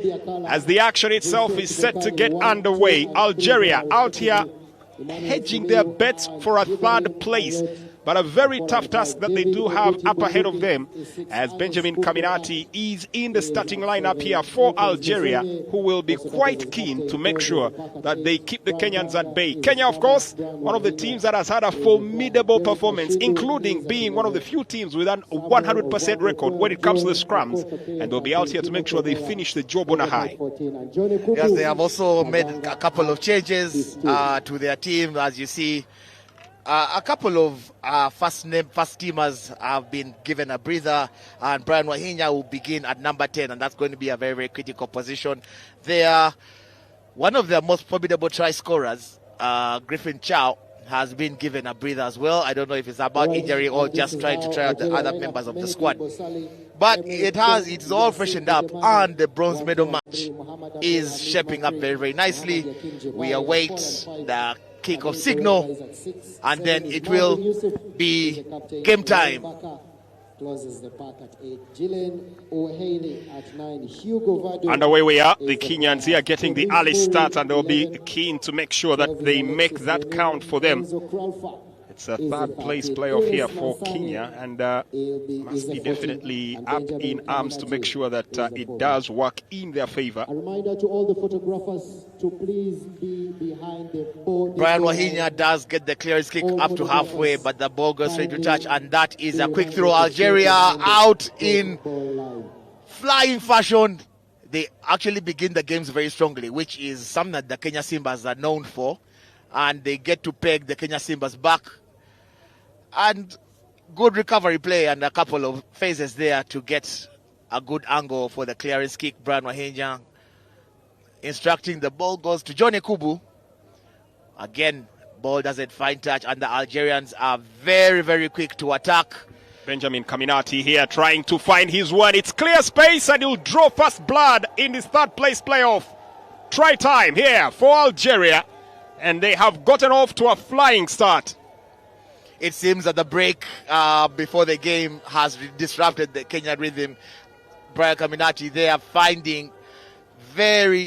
as the action itself is set to get underway. Algeria out here hedging their bets for a third place, but a very tough task that they do have up ahead of them, as Benjamin Kaminati is in the starting lineup here for Algeria, who will be quite keen to make sure that they keep the Kenyans at bay. Kenya, of course, one of the teams that has had a formidable performance, including being one of the few teams with an 100% record when it comes to the scrums, and they'll be out here to make sure they finish the job on a high. Yes, they have also made a couple of changes to their team, as you see. A couple of first teamers have been given a breather, and Brian Wahinya will begin at number 10, and that's going to be a very, very critical position. They are one of their most formidable try scorers, Griffin Chow, has been given a breather as well. I don't know if it's about injury or just trying to try out the other members of the squad. But it's all freshened up, and the bronze medal match is shaping up very, very nicely. We await the kick-off signal, and then it will be game time. Underway we are. The Kenyans here getting the early start, and they'll be keen to make sure that they make that count for them. It's a third place playoff here for Kenya, and must be definitely up in arms to make sure that it does work in their favor. A reminder to all the photographers to please be behind the ball. Brian Wahinya does get the clearance kick up to halfway, but the ball goes straight to touch, and that is a quick throw. Algeria out in flying fashion. They actually begin the games very strongly, which is something that the Kenya Simbas are known for, and they get to peg the Kenya Simbas back. And good recovery play and a couple of phases there to get a good angle for the clearance kick. Brian Wahinya instructing, the ball goes to Johnny Kubu. Again, ball doesn't find touch, and the Algerians are very, very quick to attack. Benjamin Kaminati here trying to find his one. It's clear space, and he'll draw first blood in this third place playoff. Try time here for Algeria, and they have gotten off to a flying start. It seems that the break before the game has disrupted the Kenyan rhythm. Brian Kaminati there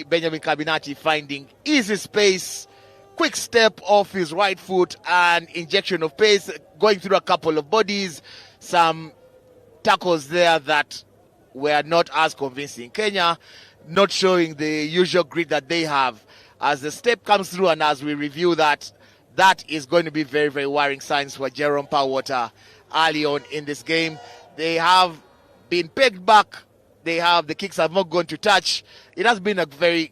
Benjamin Kaminati finding easy space, quick step off his right foot, and injection of pace, going through a couple of bodies, some tackles there that were not as convincing. Kenya not showing the usual grit that they have. As the step comes through, and as we review that is going to be very, very worrying signs for Jerome Powerwater early on in this game. They have been pegged back. The kicks have not gone to touch. It has been a very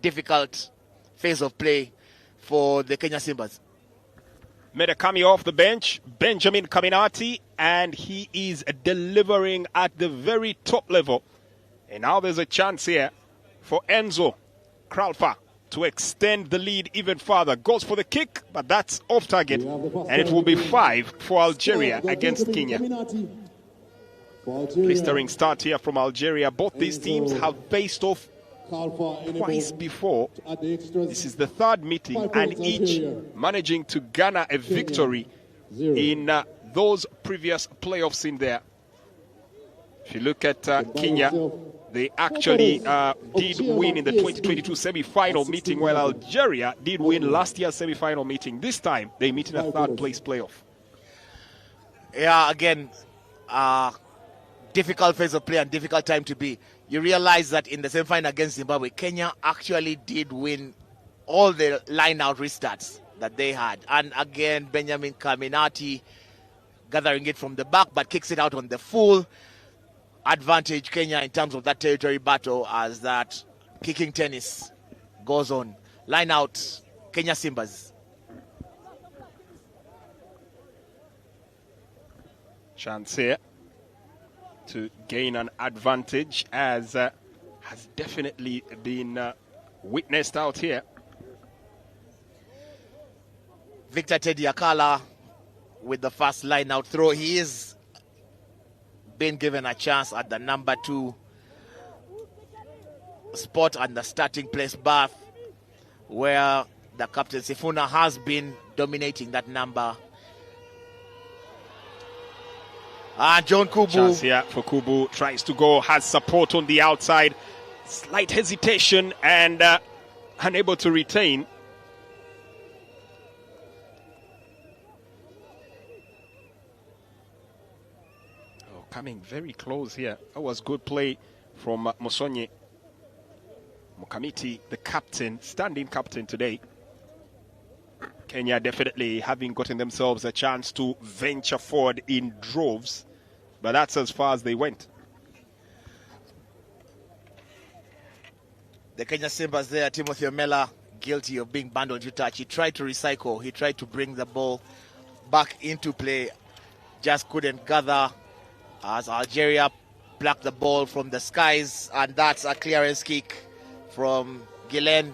difficult phase of play for the Kenya Simbas. Made a cameo off the bench, Benjamin Kaminati, and he is delivering at the very top level. And now there's a chance here for Enzo Kralfa to extend the lead even further. Goes for the kick, but that's off target, and it will be 5 for Algeria against Kenya. Blistering start here from Algeria. Both these teams have faced off twice before. This is the third meeting, and each managing to garner a victory in those previous playoffs in there. If you look at Kenya, they actually did win in the 2022 semi-final meeting, while Algeria did win last year's semi-final meeting. This time, they meet in a third-place playoff. Yeah, again, difficult phase of play and difficult time to be. You realize that in the semi-final against Zimbabwe, Kenya actually did win all the line-out restarts that they had. And again, Benjamin Kaminati gathering it from the back, but kicks it out on the full. Advantage Kenya in terms of that territory battle as that kicking tennis goes on. Line out, Kenya Simbas. Chance here to gain an advantage, as has definitely been witnessed out here. Victor Teddy Akala with the first line out throw. He is been given a chance at the number 2 spot and the starting place berth, where the captain Sifuna has been dominating that number. And John Kubu. Chance here for Kubu, tries to go, has support on the outside. Slight hesitation and unable to retain. Oh, coming very close here. That was good play from Musonye Mukamiti, the captain, standing captain today. Kenya definitely having gotten themselves a chance to venture forward in droves, but that's as far as they went. The Kenya Simbas there, Timothy Omela, guilty of being banned on touch. He tried to recycle. He tried to bring the ball back into play. Just couldn't gather as Algeria plucked the ball from the skies. And that's a clearance kick from Gilen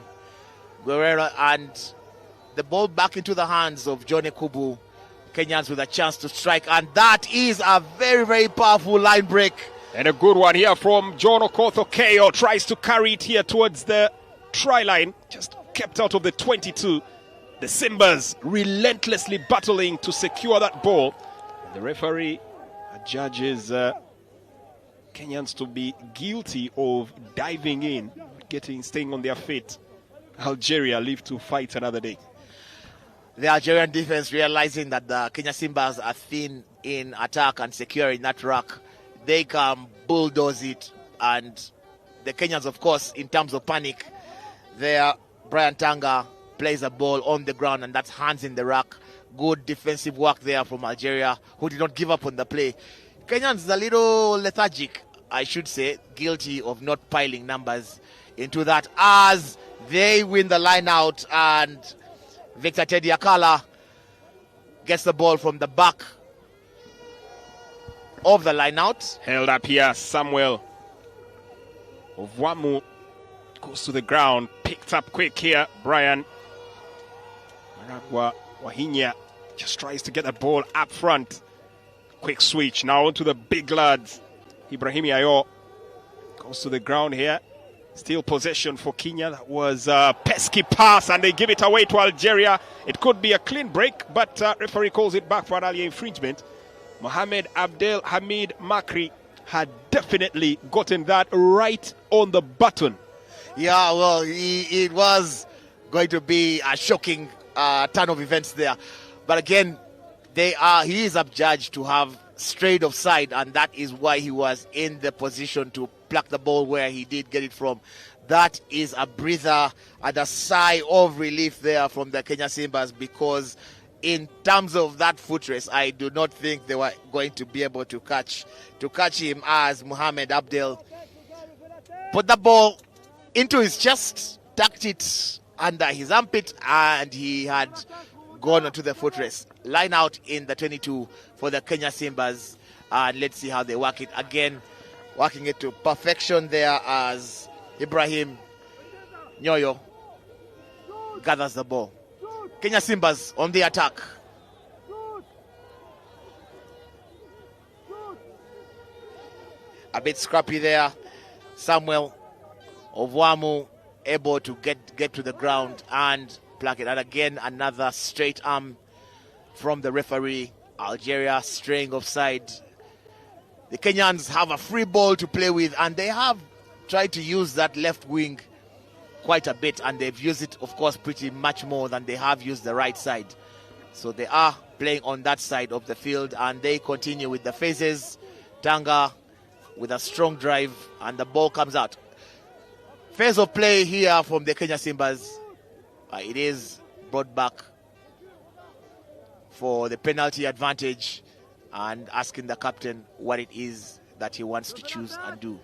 Guerrero. And the ball back into the hands of Johnny Kubu. Kenyans with a chance to strike. And that is a very, very powerful line break. And a good one here from John Okotho Keo. Tries to carry it here towards the try line. Just kept out of the 22. The Simbas relentlessly battling to secure that ball. And the referee judges Kenyans to be guilty of diving in, staying on their feet. Algeria live to fight another day. The Algerian defense realizing that the Kenya Simbas are thin in attack and securing that rack. They can bulldoze it, and the Kenyans, of course, in terms of panic, there Brian Tanga plays a ball on the ground, and that's hands in the rack. Good defensive work there from Algeria, who did not give up on the play. Kenyans a little lethargic, I should say, guilty of not piling numbers into that as they win the line out, and Victor Teddy Akala gets the ball from the back of the line out. Held up here, Samuel Ovwamu goes to the ground, picked up quick here. Brian Maragwa Wahinya just tries to get the ball up front. Quick switch now onto the big lads. Ibrahim Ayo goes to the ground here. Still possession for Kenya. That was a pesky pass and they give it away to Algeria. It could be a clean break, but referee calls it back for an earlier infringement. Mohamed Abdel Hamid Makri had definitely gotten that right on the button. Yeah, well, it was going to be a shocking turn of events there. But again, he is adjudged to have strayed offside, and that is why he was in the position to pluck the ball where he did get it from. That is a breather and a sigh of relief there from the Kenya Simbas, because in terms of that foot race, I do not think they were going to be able to catch him, as Mohamed Abdel put the ball into his chest, tucked it under his armpit, and he had gone onto the foot race. Line out in the 22 for the Kenya Simbas, and let's see how they work it again. Working it to perfection there as Ibrahim Nyoyo gathers the ball. Kenya Simbas on the attack. A bit scrappy there. Samuel Ovwamu able to get to the ground and pluck it. And again, another straight arm from the referee. Algeria straying offside. The Kenyans have a free ball to play with, and they have tried to use that left wing quite a bit, and they've used it, of course, pretty much more than they have used the right side. So they are playing on that side of the field, and they continue with the phases. Tanga with a strong drive, and the ball comes out. Phase of play here from the Kenya Simbas. It is brought back for the penalty advantage, and asking the captain what it is that he wants to choose and do.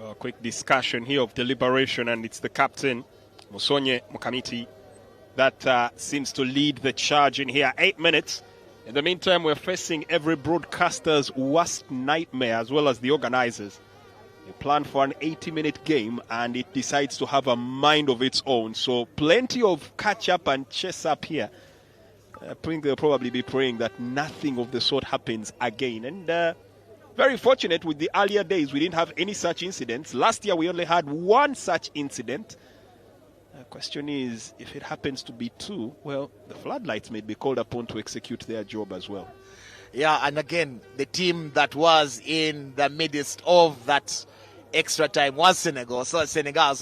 A quick discussion here of deliberation, and it's the captain, Musonye Mukamiti, that seems to lead the charge in here. 8 minutes. In the meantime, we're facing every broadcaster's worst nightmare, as well as the organizers. They plan for an 80-minute game, and it decides to have a mind of its own. So plenty of catch-up and chase-up here. I think they'll probably be praying that nothing of the sort happens again. And very fortunate with the earlier days, we didn't have any such incidents. Last year, we only had one such incident. The question is, if it happens to be two, well, the floodlights may be called upon to execute their job as well. Yeah, and again, the team that was in the midst of that extra time was Senegal. So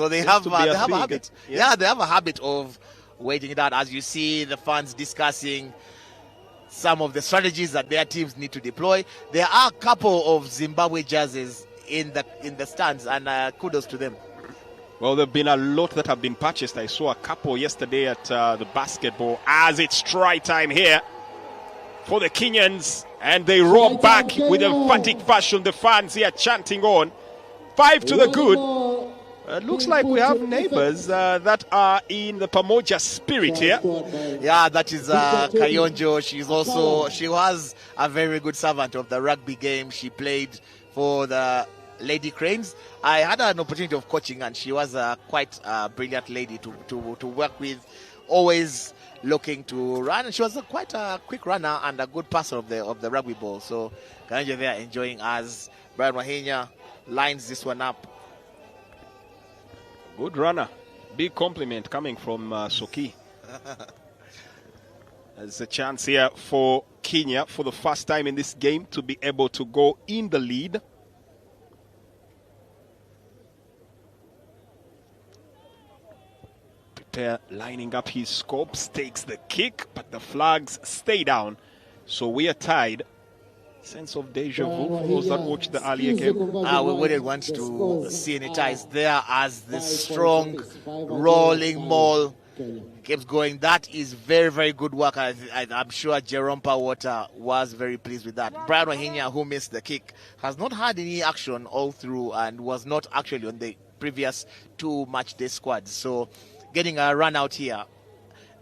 they have a habit. Yeah. They have a habit of waiting it out. As you see the fans discussing some of the strategies that their teams need to deploy. There are a couple of Zimbabwe jerseys in the stands, and kudos to them. Well, there have been a lot that have been purchased. I saw a couple yesterday at the basketball, as it's try time here for the Kenyans, and they roar back with emphatic fashion. The fans here chanting on. 5 to the good. Looks like we have neighbors that are in the Pamoja spirit here. Yeah, that is Kayonjo. She was a very good servant of the rugby game. She played for the Lady Cranes. I had an opportunity of coaching, and she was quite a brilliant lady to work with. Always looking to run. She was quite a quick runner and a good passer of the rugby ball. So Kayonjo there enjoying as Brian Wahinya lines this one up. Good runner. Big compliment coming from Soki. There's a chance here for Kenya for the first time in this game to be able to go in the lead. Prepare lining up his scopes, takes the kick, but the flags stay down. So we are tied. Sense of deja vu for those that watched the earlier game. We wouldn't want to see any ties there, as the strong rolling maul keeps going. That is very, very good work. I'm sure Jerome Powata was very pleased with that. Brian Wahinya, who missed the kick, has not had any action all through and was not actually on the previous 2 match day squads. So getting a run out here,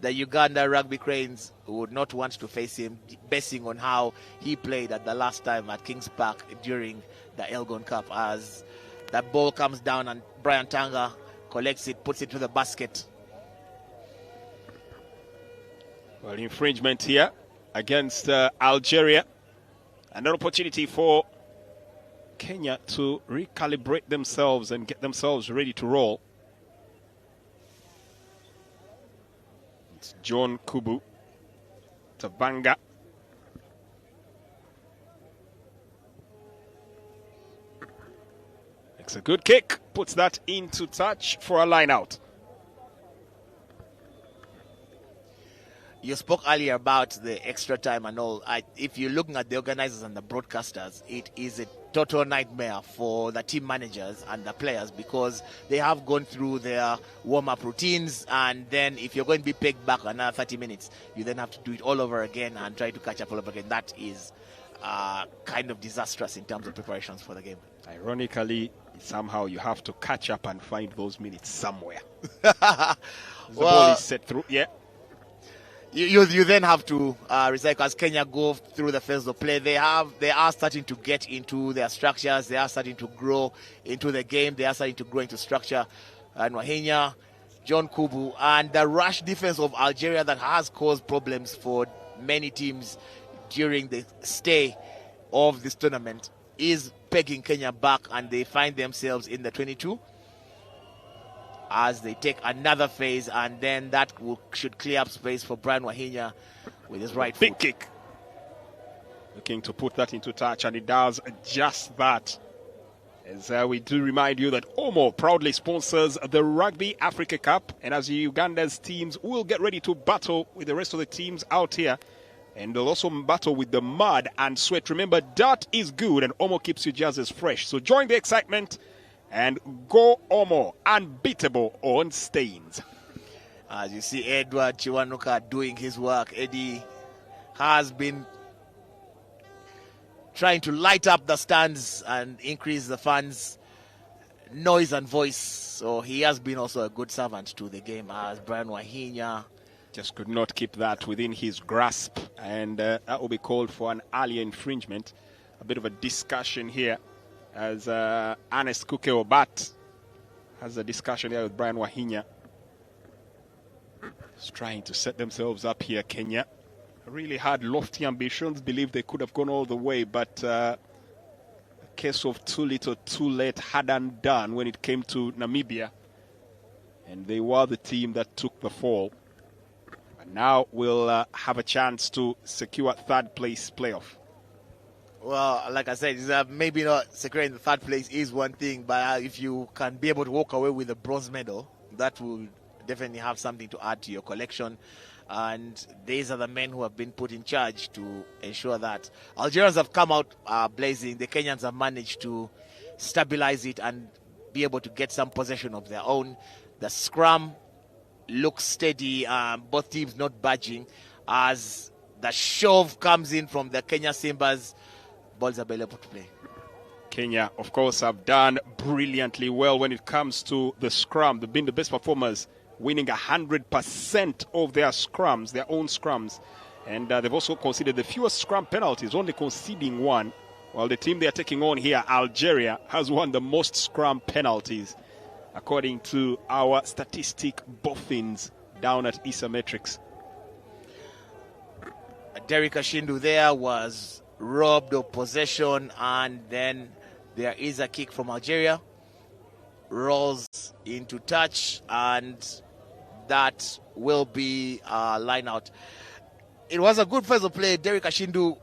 the Uganda Rugby Cranes would not want to face him, basing on how he played at the last time at Kings Park during the Elgon Cup. As that ball comes down and Brian Tanga collects it, puts it to the basket. Well, infringement here against Algeria. And an opportunity for Kenya to recalibrate themselves and get themselves ready to roll. It's John Kubu. Tabanga. Makes a good kick. Puts that into touch for a line out. You spoke earlier about the extra time and all. If you're looking at the organizers and the broadcasters, it is a total nightmare for the team managers and the players, because they have gone through their warm-up routines, and then if you're going to be pegged back another 30 minutes, you then have to do it all over again and try to catch up all over again. That is kind of disastrous in terms of preparations for the game. Ironically, somehow you have to catch up and find those minutes somewhere. The ball is set through, yeah. You then have to recycle. As Kenya go through the phase of play, they are starting to get into their structures. They are starting to grow into the game. They are starting to grow into structure. And Wahinya, John Kubu, and the rush defense of Algeria that has caused problems for many teams during the stay of this tournament is pegging Kenya back, and they find themselves in the 22 as they take another phase, and then that should clear up space for Brian Wahinya with his right Big foot. kick. Looking to put that into touch, and it does just that. As we do remind you that Omo proudly sponsors the Rugby Africa Cup, and as Uganda's teams will get ready to battle with the rest of the teams out here, and they'll also battle with the mud and sweat. Remember, dirt is good, and Omo keeps your jerseys fresh. So join the excitement and go Omo, unbeatable on stains. As you see Edward Chiwanuka doing his work, Eddie has been trying to light up the stands and increase the fans' noise and voice. So he has been also a good servant to the game, as Brian Wahinya just could not keep that within his grasp, and that will be called for an earlier infringement. A bit of a discussion here, as Ernest Kuke-Obat has a discussion here with Brian Wahinya. Just trying to set themselves up here, Kenya. Really had lofty ambitions, believed they could have gone all the way, but a case of too little, too late, hadn't done when it came to Namibia. And they were the team that took the fall. But now we'll have a chance to secure third place playoff. Well, like I said, maybe not securing the third place is one thing, but if you can be able to walk away with a bronze medal, that will definitely have something to add to your collection. And these are the men who have been put in charge to ensure that. Algerians have come out blazing. The Kenyans have managed to stabilize it and be able to get some possession of their own. The scrum looks steady, both teams not budging. As the shove comes in from the Kenya Simbas, balls are available to play. Kenya, of course, have done brilliantly well when it comes to the scrum. They've been the best performers, winning 100% of their scrums, their own scrums. And they've also conceded the fewest scrum penalties, only conceding one. While the team they are taking on here, Algeria, has won the most scrum penalties, according to our statistic boffins down at Isometrics. Derek Ashindu there was robbed of possession, and then there is a kick from Algeria. Rolls into touch, and that will be a line out. It was a good first play. Derek Ashindu,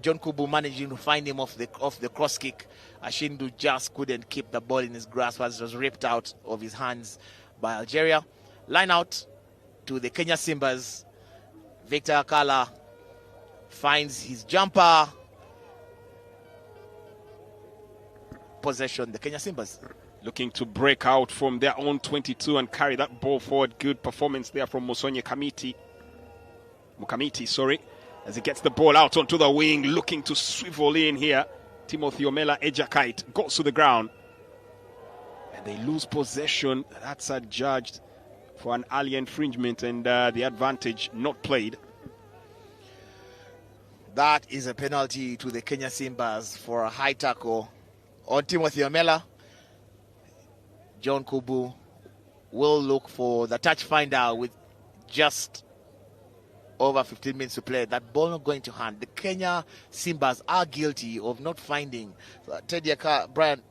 John Kubu managing to find him off the cross kick. Ashindu just couldn't keep the ball in his grasp as it was ripped out of his hands by Algeria. Line out to the Kenya Simbas. Victor Akala finds his jumper. Possession, the Kenya Simbas. Looking to break out from their own 22 and carry that ball forward. Good performance there from Mukamiti, as he gets the ball out onto the wing, looking to swivel in here. Timothy Omela Ejakite goes to the ground. And they lose possession. That's adjudged for an early infringement, and the advantage not played. That is a penalty to the Kenya Simbas for a high tackle on Timothy Omela. John Kubu will look for the touch finder with just over 15 minutes to play. That ball not going to hand. The Kenya Simbas are guilty of not finding. Brian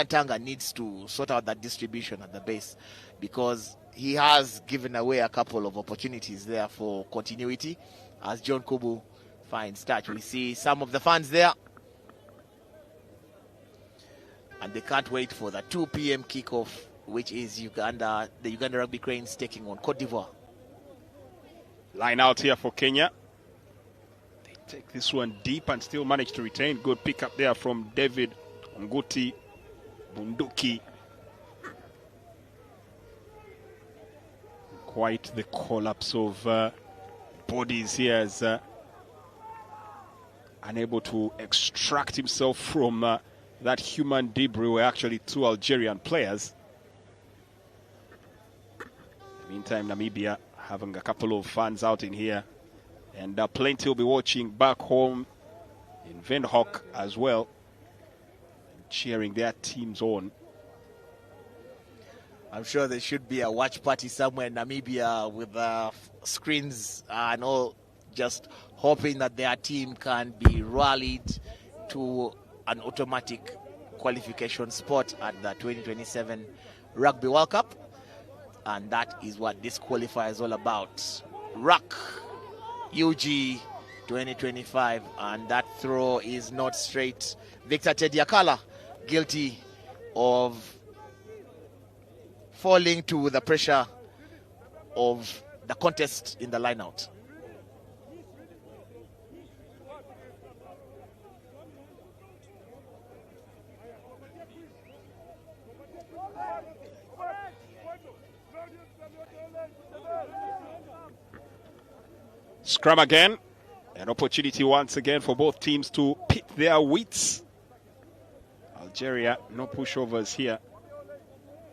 Tanga needs to sort out that distribution at the base, because he has given away a couple of opportunities there for continuity as John Kubu finds touch. We see some of the fans there, and they can't wait for the 2 p.m. kickoff, which is the Uganda Rugby Cranes taking on Cote d'Ivoire. Line out here for Kenya. They take this one deep and still manage to retain. Good pickup there from David Nguti Bunduki. Quite the collapse of bodies here, as unable to extract himself from that human debris were actually 2 Algerian players. In the meantime, Namibia having a couple of fans out in here, and plenty will be watching back home in Windhoek as well, cheering their teams on. I'm sure there should be a watch party somewhere in Namibia with screens and all, just hoping that their team can be rallied to an automatic qualification spot at the 2027 Rugby World Cup. And that is what this qualifier is all about. RUC UG 2025, and that throw is not straight. Victor Tediakala guilty of falling to the pressure of the contest in the lineout. Scrum again. An opportunity once again for both teams to pit their wits. Algeria, no pushovers here.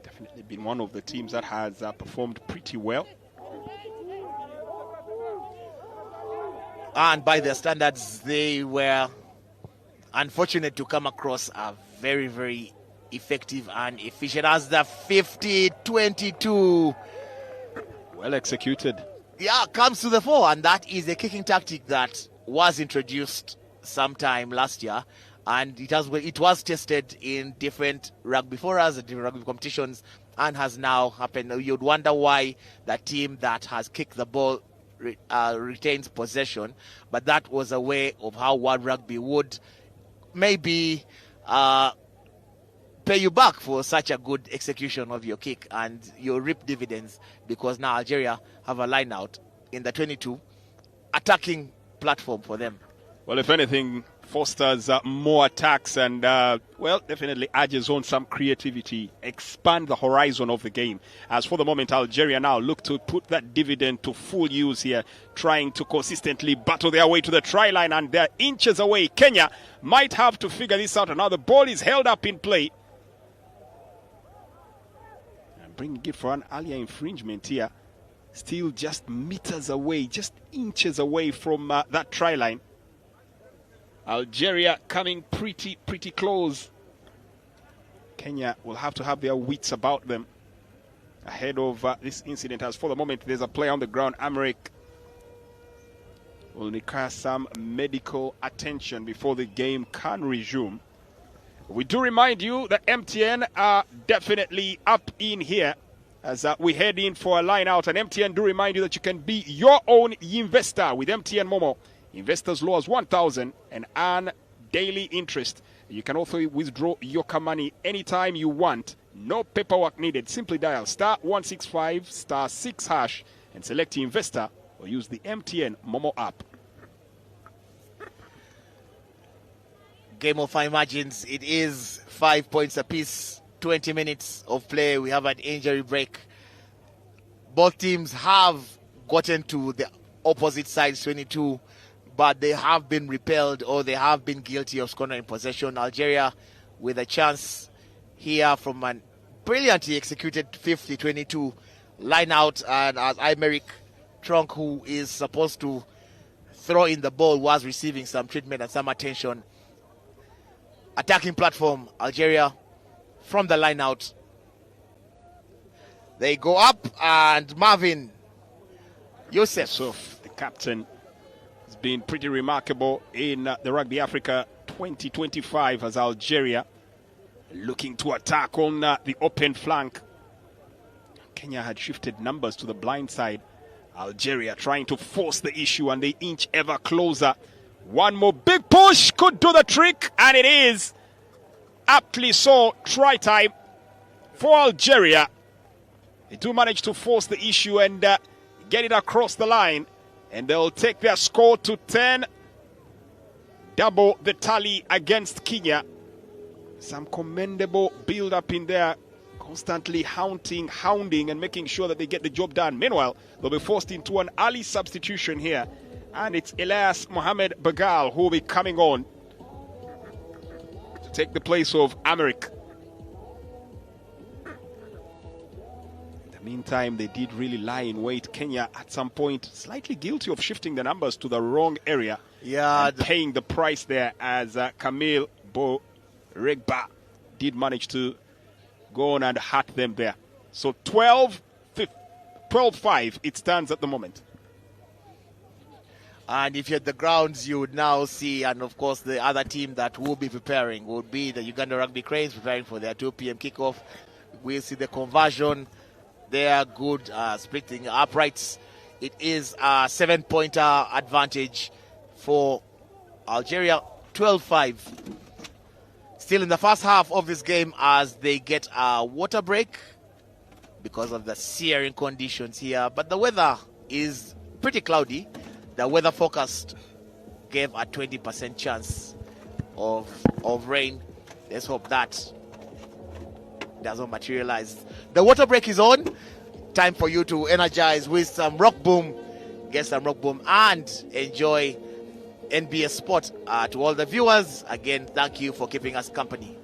Definitely been one of the teams that has performed pretty well. And by their standards, they were unfortunate to come across a very, very effective and efficient as the 50-22. Well executed. Yeah, comes to the fore, and that is a kicking tactic that was introduced sometime last year, and it was tested in different rugby forums, different rugby competitions, and has now happened. You'd wonder why the team that has kicked the ball retains possession, but that was a way of how World Rugby would maybe pay you back for such a good execution of your kick, and you'll reap dividends, because now Algeria have a line out in the 22, attacking platform for them. Well, if anything, fosters more attacks and, well, definitely urges on some creativity, expand the horizon of the game. As for the moment, Algeria now look to put that dividend to full use here, trying to consistently battle their way to the try line, and they're inches away. Kenya might have to figure this out. Now the ball is held up in play. And bringing it for an earlier infringement here. Still just meters away, just inches away from that try line. Algeria coming pretty close. Kenya will have to have their wits about them ahead of this incident. As for the moment, there's a player on the ground. Americ will require some medical attention before the game can resume. We do remind you that MTN are definitely up in here as we head in for a line out. And MTN do remind you that you can be your own investor with MTN Momo. Investors low as 1,000 and earn daily interest. You can also withdraw your money anytime you want. No paperwork needed. Simply dial *165 *6# and select investor, or use the MTN Momo app. Game of high margins. It is 5 points apiece. 20 minutes of play. We have an injury break. Both teams have gotten to the opposite side's 22. But they have been repelled, or they have been guilty of squandering possession. Algeria with a chance here from a brilliantly executed 50-22 line out, and as Aymeric Tronk, who is supposed to throw in the ball, was receiving some treatment and some attention. Attacking platform, Algeria from the line out. They go up, and Marvin Youssef, the captain, has been pretty remarkable in the Rugby Africa 2025 as Algeria looking to attack on the open flank. Kenya had shifted numbers to the blind side. Algeria trying to force the issue, and they inch ever closer. One more big push could do the trick, and it is aptly so. Try time for Algeria. They do manage to force the issue and get it across the line. And they'll take their score to 10. Double the tally against Kenya. Some commendable build-up in there. Constantly hounding, and making sure that they get the job done. Meanwhile, they'll be forced into an early substitution here. And it's Elias Mohamed Bagal who will be coming on to take the place of Americ. Meantime, they did really lie in wait. Kenya, at some point, slightly guilty of shifting the numbers to the wrong area. Yeah, paying the price there, as Camille Boregba did manage to go on and hurt them there. So 12-5 it stands at the moment. And if you're at the grounds, you would now see, and of course the other team that will be preparing would be the Uganda Rugby Cranes, preparing for their 2 p.m. kickoff. We'll see the conversion. They are good splitting uprights. It is a 7-pointer advantage for Algeria, 12-5. Still in the first half of this game, as they get a water break because of the searing conditions here. But the weather is pretty cloudy. The weather forecast gave a 20% chance of rain. Let's hope that doesn't materialize. The water break is on. Time for you to energize with some rock boom. Get some rock boom and enjoy NBS Sport. To all the viewers, again, thank you for keeping us company.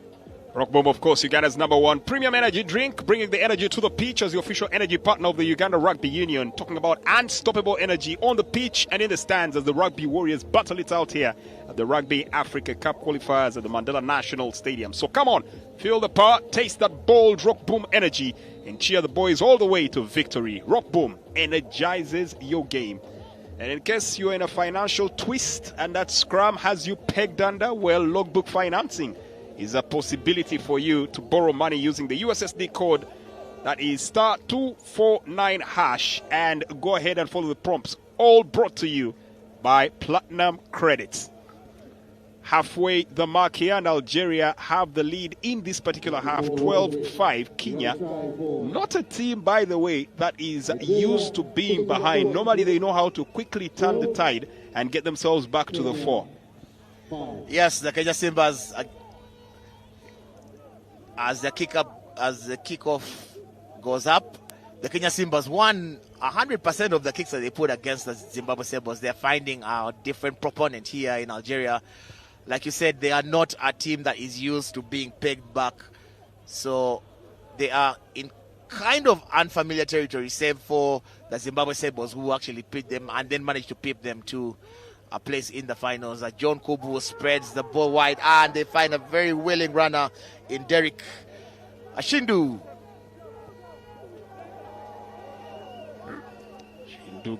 Rock Boom, of course, Uganda's #1 premium energy drink, bringing the energy to the pitch as the official energy partner of the Uganda Rugby Union. Talking about unstoppable energy on the pitch and in the stands as the Rugby Warriors battle it out here at the Rugby Africa Cup qualifiers at the Mandela National Stadium. So come on, feel the power, taste that bold Rock Boom energy, and cheer the boys all the way to victory. Rock Boom energizes your game. And in case you're in a financial twist and that scrum has you pegged under, well, Logbook Financing is a possibility for you to borrow money using the USSD code that is *249#, and go ahead and follow the prompts. All brought to you by Platinum Credits. halfway the mark here, and Algeria have the lead in this particular half, 12-5. Kenya, not a team, by the way, that is used to being behind. Normally they know how to quickly turn the tide and get themselves back to the fore. Yes, the Kenya Simbas, as the kickoff goes up, the Kenya Simbas won 100% of the kicks that they put against the Zimbabwe Sebos. They're finding a different proponent here in Algeria. Like you said, they are not a team that is used to being pegged back. So they are in kind of unfamiliar territory, save for the Zimbabwe Sebos, who actually picked them and then managed to pip them to a place in the finals. John Kubu spreads the ball wide, and they find a very willing runner in Derek Ashindu.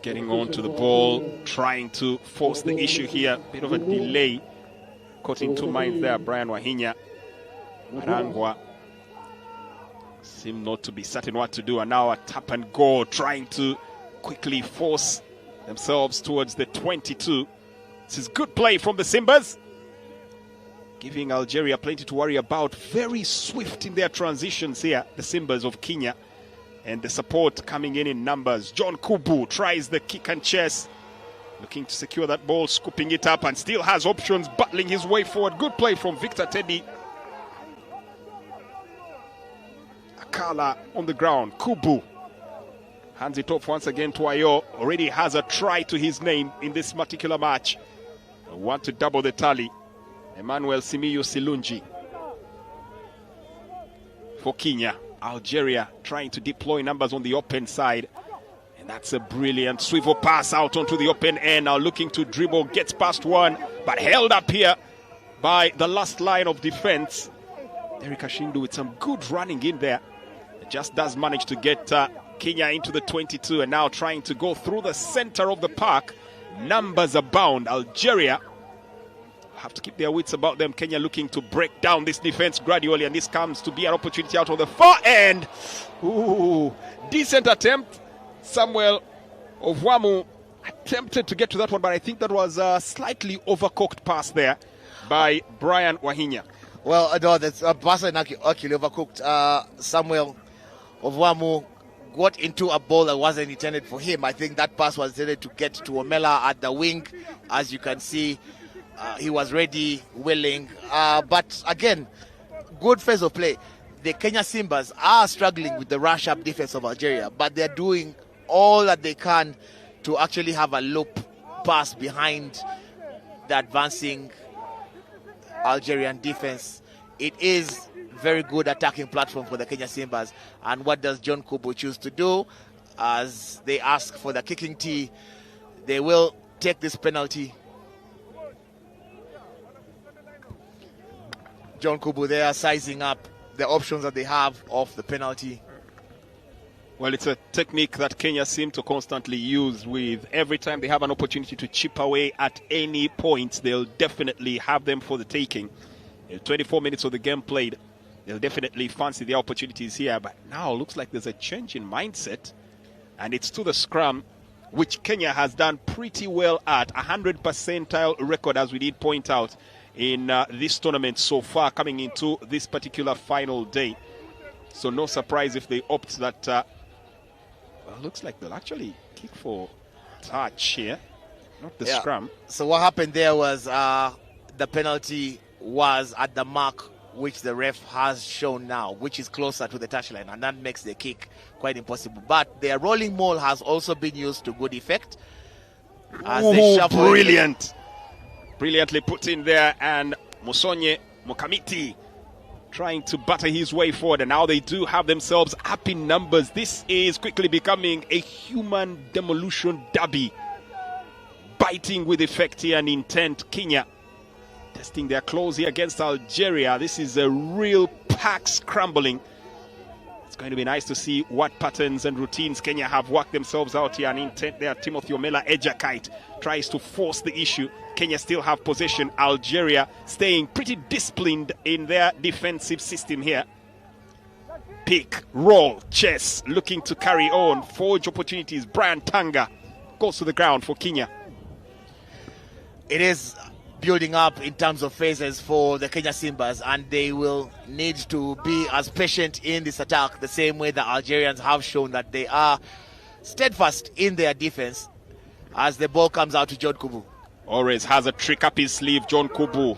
Getting on to the ball, trying to force the issue here. Bit of a delay. Caught in two minds there, Brian Wahinya. Marangwa seem not to be certain what to do, and now a tap and go, trying to quickly force themselves towards the 22. This is good play from the Simbas, giving Algeria plenty to worry about. Very swift in their transitions here, the Simbas of Kenya. And the support coming in numbers. John Kubu tries the kick and chase, looking to secure that ball, scooping it up, and still has options, battling his way forward. Good play from Victor Teddy. Akala on the ground. Kubu hands it off once again to Ayo. Already has a try to his name in this particular match. I want to double the tally. Emmanuel Simiyu Silunji for Kenya. Algeria trying to deploy numbers on the open side. And that's a brilliant swivel pass out onto the open end. Now looking to dribble, gets past one, but held up here by the last line of defense. Derek Ashindu with some good running in there. It just does manage to get Kenya into the 22, and now trying to go through the center of the park. Numbers abound. Algeria have to keep their wits about them. Kenya looking to break down this defense gradually, and this comes to be an opportunity out on the far end. Ooh, decent attempt. Samuel Ovwamu attempted to get to that one, but I think that was a slightly overcooked pass there by Brian Wahinya. Well, no, that's a pass actually overcooked. Samuel Ovwamu got into a ball that wasn't intended for him. I think that pass was intended to get to Omela at the wing. As you can see, he was ready, willing. But again, good phase of play. The Kenya Simbas are struggling with the rush-up defense of Algeria, but they're doing all that they can to actually have a loop pass behind the advancing Algerian defense. It is very good attacking platform for the Kenya Simbas. And what does John Kubu choose to do? As they ask for the kicking tee, they will take this penalty. John Kubu there sizing up the options that they have off the penalty. Well, it's a technique that Kenya seem to constantly use. With every time they have an opportunity to chip away at any point, they'll definitely have them for the taking. 24 minutes of the game played, they'll definitely fancy the opportunities here. But now it looks like there's a change in mindset, and it's to the scrum, which Kenya has done pretty well at. 100 percentile record, as we did point out, in this tournament so far, coming into this particular final day. So no surprise if they opt that. Well, looks like they'll actually kick for touch here, not the scrum. So what happened there was the penalty was at the mark which the ref has shown now, which is closer to the touchline, and that makes the kick quite impossible. But their rolling maul has also been used to good effect. As they shuffle. Brilliant! Brilliantly put in there, and Musonye Mokamiti trying to batter his way forward, and now they do have themselves up in numbers. This is quickly becoming a human demolition derby. Biting with effect here and intent. Kenya testing their claws here against Algeria. This is a real pack scrambling. It's going to be nice to see what patterns and routines Kenya have worked themselves out here. And intent there, Timothy Omela Ejakite tries to force the issue. Kenya still have possession. Algeria staying pretty disciplined in their defensive system here. Pick, roll, chess, looking to carry on, forge opportunities. Brian Tanga goes to the ground for Kenya. It is building up in terms of phases for the Kenya Simbas, and they will need to be as patient in this attack the same way the Algerians have shown that they are steadfast in their defense as the ball comes out to John Kubu. Always has a trick up his sleeve. John Kubu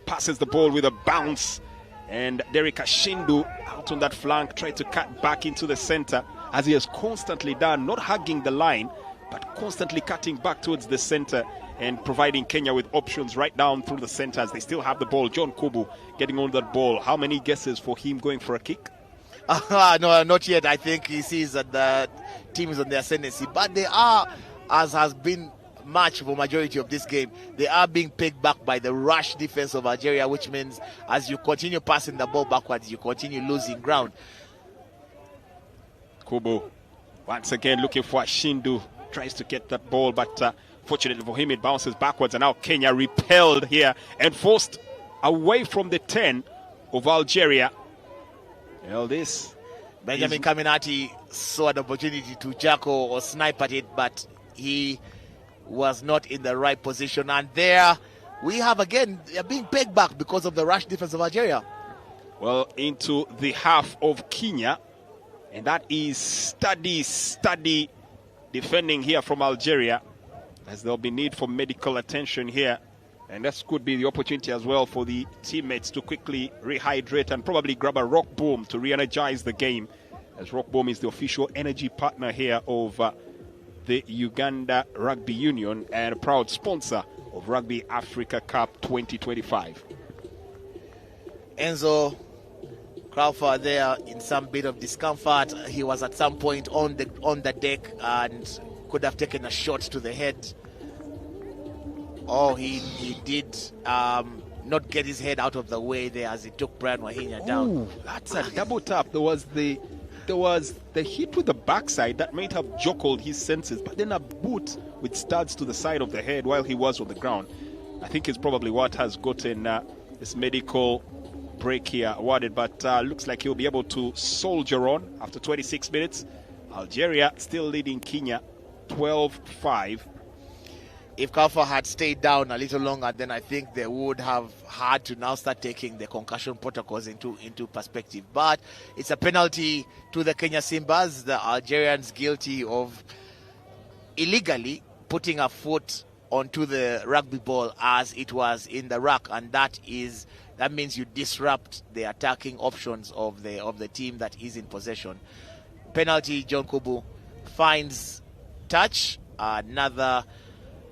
passes the ball with a bounce, and Derek Ashindu out on that flank tried to cut back into the center, as he has constantly done, not hugging the line but constantly cutting back towards the center and providing Kenya with options right down through the center as they still have the ball. John Kubu getting on that ball. How many guesses for him going for a kick? No, not yet. I think he sees that the team is on the ascendancy, but they are, as has been much for majority of this game, they are being pegged back by the rush defense of Algeria, which means as you continue passing the ball backwards, you continue losing ground. Kubu once again looking for Ashindu, tries to get that ball, but fortunately for him, it bounces backwards, and now Kenya repelled here and forced away from the 10 of Algeria. Well, this Benjamin Kaminati saw an opportunity to jackal or snipe at it, but he was not in the right position. And there we have again being pegged back because of the rush defense of Algeria. Well, into the half of Kenya, and that is steady defending here from Algeria, as there'll be need for medical attention here, and that could be the opportunity as well for the teammates to quickly rehydrate and probably grab a rock boom to re-energize the game, as rock boom is the official energy partner here of the Uganda Rugby Union and a proud sponsor of Rugby Africa Cup 2025. Enzo Crawford there in some bit of discomfort. He was at some point on the deck and could have taken a shot to the head. Oh, he did not get his head out of the way there as he took Brian Wahinya down. Ooh, that's a double tap. There was the hit with the backside that might have jockled his senses, but then a boot with studs to the side of the head while he was on the ground, I think is probably what has gotten this medical break here awarded, but looks like he'll be able to soldier on after 26 minutes. Algeria still leading Kenya 12-5. If Kalfa had stayed down a little longer, then I think they would have had to now start taking the concussion protocols into perspective. But it's a penalty to the Kenya Simbas. The Algerians guilty of illegally putting a foot onto the rugby ball as it was in the ruck, and that means you disrupt the attacking options of the team that is in possession. Penalty. John Kubu finds touch. Another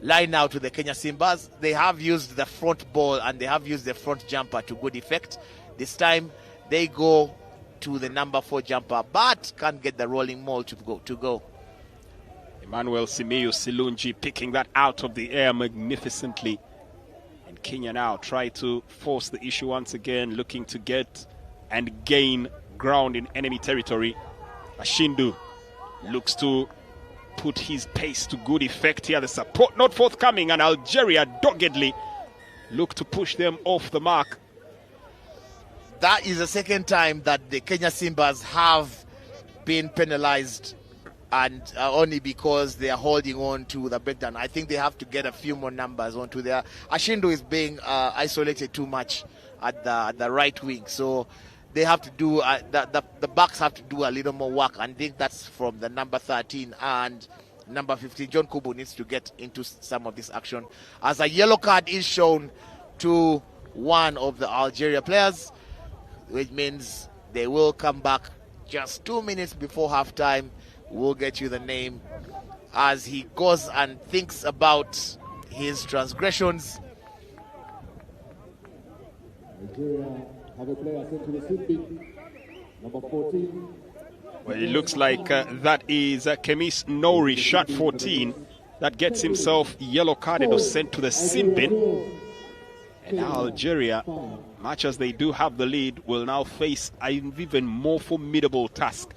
line out to the Kenya Simbas. They have used the front ball and they have used the front jumper to good effect. This time they go to the number 4 jumper, but can't get the rolling maul to go. Emmanuel Simiyu Silungi picking that out of the air magnificently. And Kenya now try to force the issue once again, looking to get and gain ground in enemy territory. Ashindu looks to put his pace to good effect here. The support not forthcoming, and Algeria doggedly look to push them off the mark. That is the second time that the Kenya Simbas have been penalized, and only because they are holding on to the breakdown. I think they have to get a few more numbers onto there. Ashindu is being isolated too much at the right wing, so they have to do the backs have to do a little more work. I think that's from the number 13 and number 15. John Kubu needs to get into some of this action, as a yellow card is shown to one of the Algeria players, which means they will come back just 2 minutes before halftime. We'll get you the name as he goes and thinks about his transgressions. Nigeria have a player sent to the sin bin, number 14. Well, it looks like that is Kemis Nouri, shot 14, that gets himself yellow carded or sent to the sin bin. And now Algeria, much as they do have the lead, will now face an even more formidable task.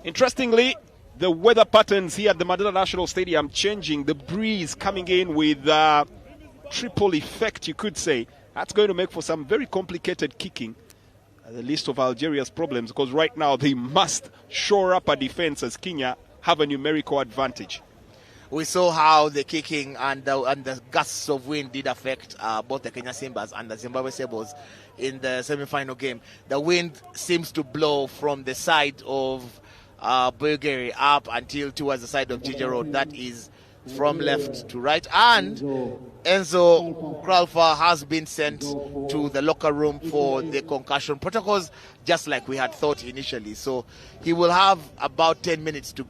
Interestingly, the weather patterns here at the Mandela National Stadium changing, the breeze coming in with triple effect, you could say. That's going to make for some very complicated kicking. The list of Algeria's problems, because right now they must shore up a defense as Kenya have a numerical advantage. we saw how the kicking and the gusts of wind did affect both the Kenya Simbas and the Zimbabwe Sables in the semi-final game. The wind seems to blow from the side of Bulgaria up until towards the side of Ginger Road. That is from left to right. And Enzo Kralfa has been sent to the locker room for the concussion protocols, just like we had thought initially. So he will have about 10 minutes to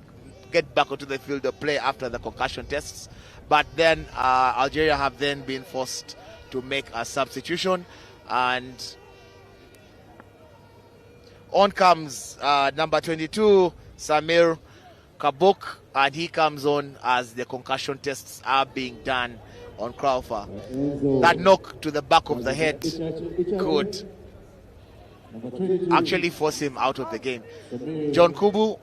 get back onto the field of play after the concussion tests. But then Algeria have then been forced to make a substitution. And on comes number 22, Samir Kabuk, and he comes on as the concussion tests are being done on Kralfa. That knock to the back of the head could actually force him out of the game. John Kubu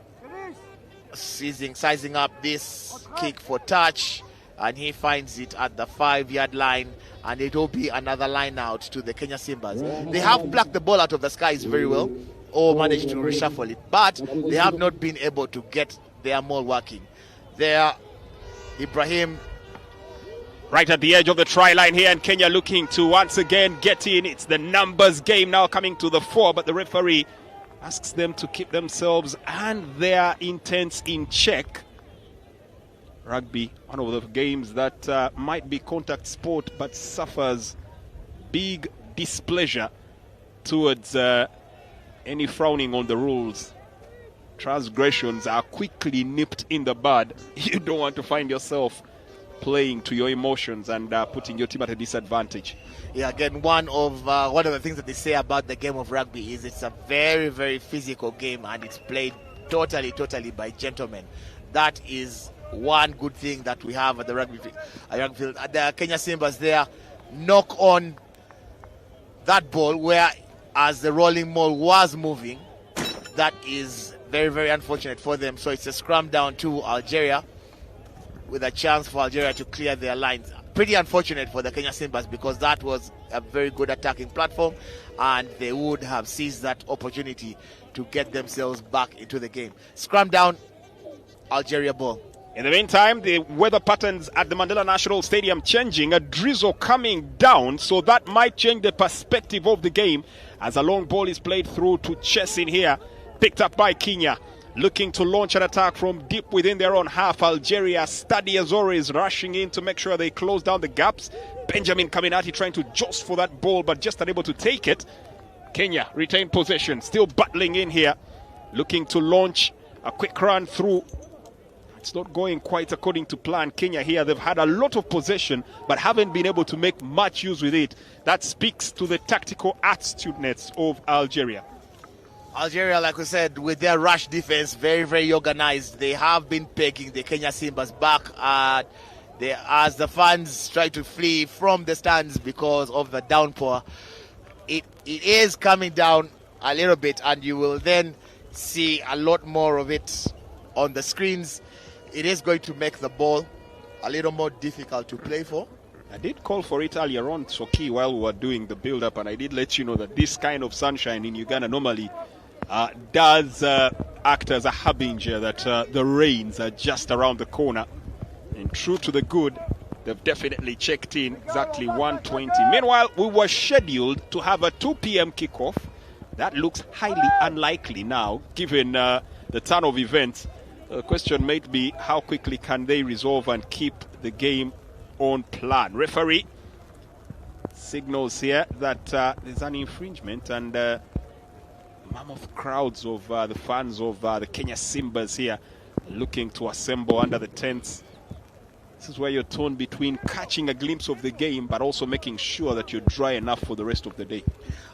sizing up this kick for touch, and he finds it at the 5-yard line, and it will be another line out to the Kenya Simbas. They have plucked the ball out of the skies very well, or managed to reshuffle it, but they have not been able to get their maul working. There, Ibrahim right at the edge of the try line here, and Kenya looking to once again get in. It's the numbers game now coming to the fore, but the referee asks them to keep themselves and their intents in check. Rugby, one of the games that might be contact sport, but suffers big displeasure towards any frowning on the rules. Transgressions are quickly nipped in the bud. You don't want to find yourself playing to your emotions and putting your team at a disadvantage. Yeah, again, one of the things that they say about the game of rugby is it's a very, very physical game, and it's played totally by gentlemen. That is one good thing that we have at the rugby field. The Kenya Simbas there knock on that ball where, as the rolling maul was moving, that is very, very unfortunate for them. So it's a scrum down to Algeria, with a chance for Algeria to clear their lines. Pretty unfortunate for the Kenya Simbas, because that was a very good attacking platform, and they would have seized that opportunity to get themselves back into the game. Scrum down, Algeria ball. In the meantime, the weather patterns at the Mandela National Stadium changing. A drizzle coming down, so that might change the perspective of the game as a long ball is played through to Chess in here. Picked up by Kenya. Looking to launch an attack from deep within their own half. Algeria, steady as always, rushing in to make sure they close down the gaps. Benjamin Kaminati trying to just for that ball, but just unable to take it. Kenya retain possession, still battling in here. Looking to launch a quick run through. It's not going quite according to plan. Kenya here, they've had a lot of possession, but haven't been able to make much use with it. That speaks to the tactical attitudeness of Algeria. Algeria, like we said, with their rush defense, very, very organized. They have been pegging the Kenya Simbas back as the fans try to flee from the stands because of the downpour. It is coming down a little bit, and you will then see a lot more of it on the screens. It is going to make the ball a little more difficult to play for. I did call for it earlier on, Soki, while we were doing the build-up, and I did let you know that this kind of sunshine in Uganda normally does act as a harbinger that the rains are just around the corner. And true to the good, they've definitely checked in exactly 1:20. Meanwhile, we were scheduled to have a 2 p.m. kickoff. That looks highly unlikely now, given the turn of events. The question may be, how quickly can they resolve and keep the game on plan? Referee signals here that there's an infringement, and mammoth crowds of the fans of the Kenya Simbas here looking to assemble under the tents. This is where you're torn between catching a glimpse of the game, but also making sure that you're dry enough for the rest of the day.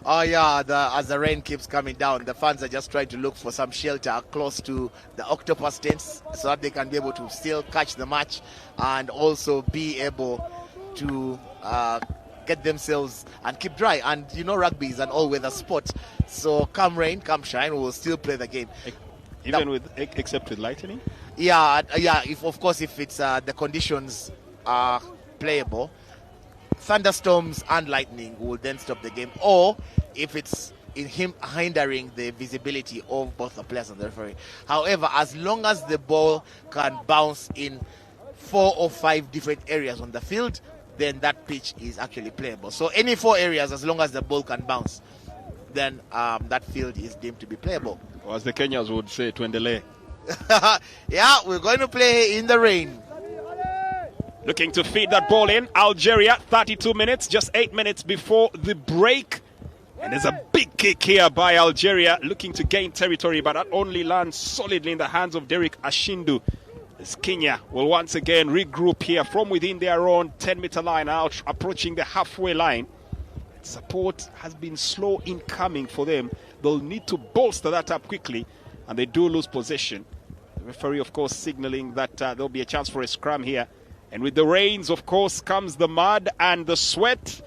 Oh yeah, as the rain keeps coming down, the fans are just trying to look for some shelter close to the octopus tents so that they can be able to still catch the match and also be able to get themselves and keep dry. And you know, rugby is an all-weather sport, so come rain, come shine, we will still play the game. Even except with lightning? Yeah. If it's the conditions are playable, thunderstorms and lightning will then stop the game, or if it's hindering the visibility of both the players and the referee. However, as long as the ball can bounce in 4 or 5 different areas on the field, then that pitch is actually playable. So any 4 areas, as long as the ball can bounce, then that field is deemed to be playable. Or as the Kenyans would say, tuendelee. Yeah, we're going to play in the rain. Looking to feed that ball in. Algeria, 32 minutes, just 8 minutes before the break. And there's a big kick here by Algeria, looking to gain territory, but that only lands solidly in the hands of Derek Ashindu. As Kenya will once again regroup here from within their own 10-meter line out, approaching the halfway line. Support has been slow in coming for them. They'll need to bolster that up quickly, and they do lose possession. The referee, of course, signaling that there'll be a chance for a scrum here. And with the rains, of course, comes the mud and the sweat.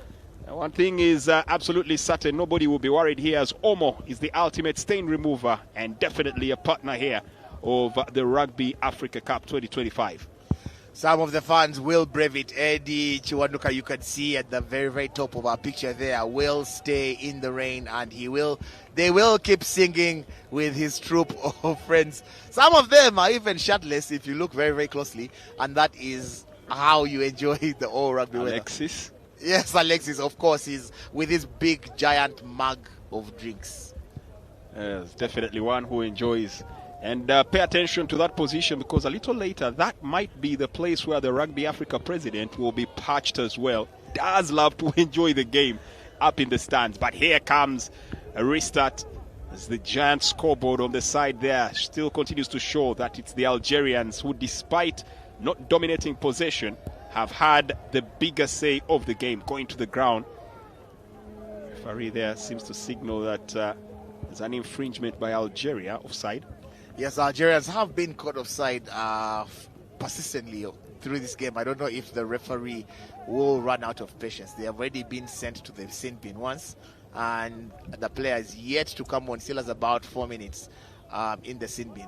One thing is absolutely certain, nobody will be worried here, as Omo is the ultimate stain remover and definitely a partner here of the Rugby Africa Cup 2025. Some of the fans will brave it. Eddie Chiwanuka, you can see at the very, very top of our picture there, will stay in the rain, and they will keep singing with his troop of friends. Some of them are even shirtless if you look very, very closely, and that is how you enjoy the all rugby Alexis? weather. Yes, Alexis, of course, is with his big, giant mug of drinks. Yes, definitely one who enjoys. And pay attention to that position, because a little later, that might be the place where the Rugby Africa president will be perched as well. Does love to enjoy the game up in the stands. But here comes a restart, as the giant scoreboard on the side there still continues to show that it's the Algerians who, despite not dominating possession, have had the bigger say of the game going to the ground. Referee there seems to signal that there's an infringement by Algeria, offside. Yes, Algerians have been caught offside persistently through this game. I don't know if the referee will run out of patience. They have already been sent to the sin bin once, and the player is yet to come on. Still has about 4 minutes in the sin bin,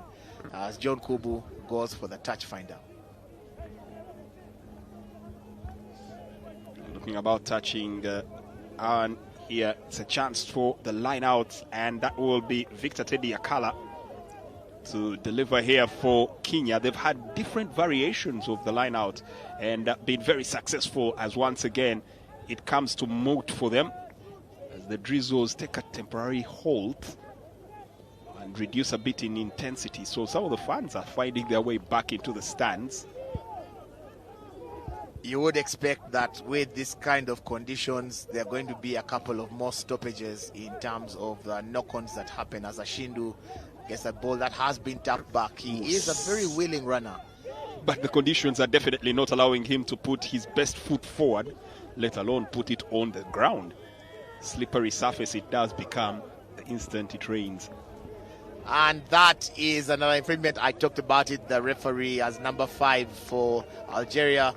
as John Kubu goes for the touch finder. Looking about touching and here it's a chance for the line out, and that will be Victor Teddy Akala to deliver here for Kenya. They've had different variations of the line out and been very successful, as once again it comes to moot for them as the drizzles take a temporary halt and reduce a bit in intensity. So some of the fans are finding their way back into the stands. You would expect that with this kind of conditions, there are going to be a couple of more stoppages in terms of the knock-ons that happen, as Ashindu gets a ball that has been tapped back. He is a very willing runner. But the conditions are definitely not allowing him to put his best foot forward, let alone put it on the ground. Slippery surface it does become the instant it rains. And that is another infringement. I talked about it. The referee, as number 5 for Algeria,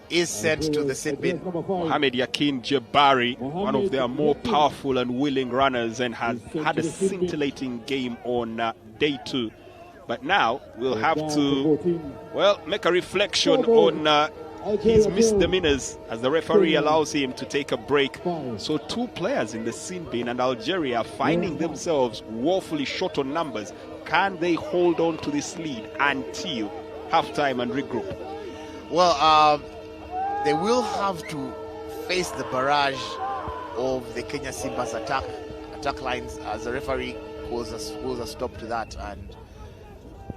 is sent to the sin bin. Mohamed Yakin Jabari, one of their more powerful and willing runners, and has had a scintillating game on day 2. But now we'll have to, well, make a reflection on his misdemeanors as the referee allows him to take a break. So 2 players in the sin bin, and Algeria finding themselves woefully short on numbers. Can they hold on to this lead until halftime and regroup? Well, they will have to face the barrage of the Kenya Simba's attack lines, as the referee calls a stop to that and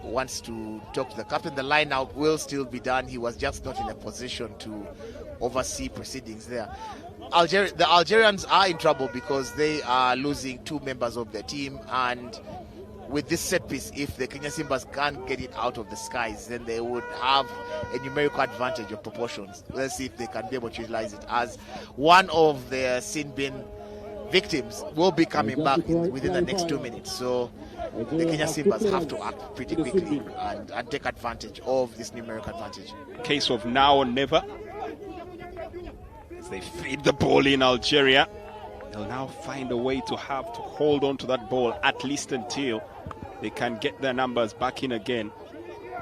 wants to talk to the captain. The line out will still be done. He was just not in a position to oversee proceedings there. The Algerians are in trouble because they are losing 2 members of their team, and with this set piece, if the Kenya Simbas can't get it out of the skies, then they would have a numerical advantage of proportions. Let's see if they can be able to utilize it, as one of the sin bin victims will be coming back within the next 2 minutes. So the Kenya Simbas have to act pretty quickly and take advantage of this numerical advantage. Case of now or never. As they feed the ball in Algeria, they'll now find a way to have to hold on to that ball at least until they can get their numbers back in again.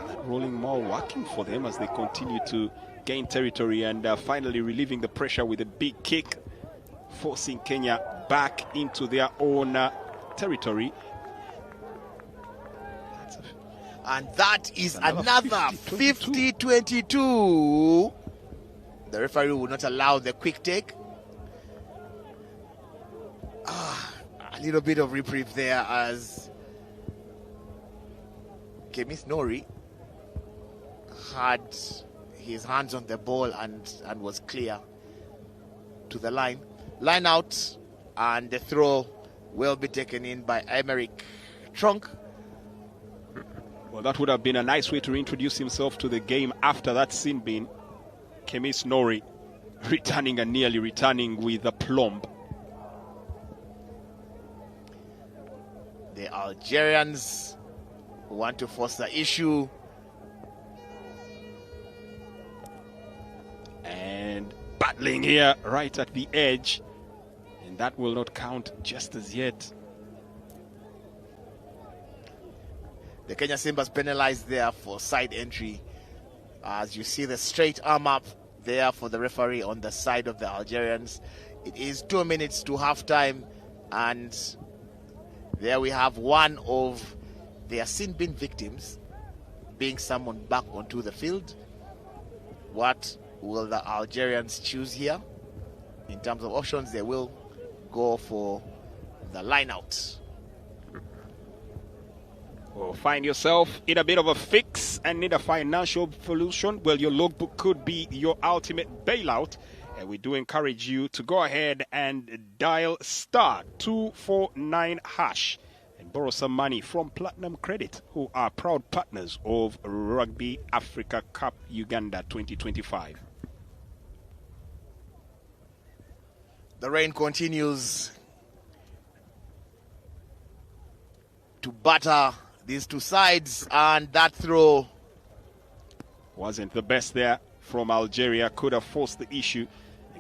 That rolling maul working for them as they continue to gain territory and finally relieving the pressure with a big kick, forcing Kenya back into their own territory. And that is another 50-22. 50-22. The referee will not allow the quick take. A little bit of reprieve there as Kemis Nori had his hands on the ball and was clear to the line. Line out, and the throw will be taken in by Emerick Trunk. Well, that would have been a nice way to reintroduce himself to the game after that sin bin. Kemis Nori returning and nearly returning with a plumb. The Algerians want to force the issue. And battling here right at the edge. And that will not count just as yet. The Kenya Simbas penalized there for side entry. As you see the straight arm up there for the referee on the side of the Algerians. It is 2 minutes to halftime, and there we have one of their sin bin victims being summoned back onto the field. What will the Algerians choose here? In terms of options, they will go for the line out. Well, find yourself in a bit of a fix and need a financial solution. Well, your logbook could be your ultimate bailout. And we do encourage you to go ahead and dial *249# and borrow some money from Platinum Credit, who are proud partners of Rugby Africa Cup Uganda 2025. The rain continues to batter these two sides, and that throw wasn't the best there from Algeria. Could have forced the issue.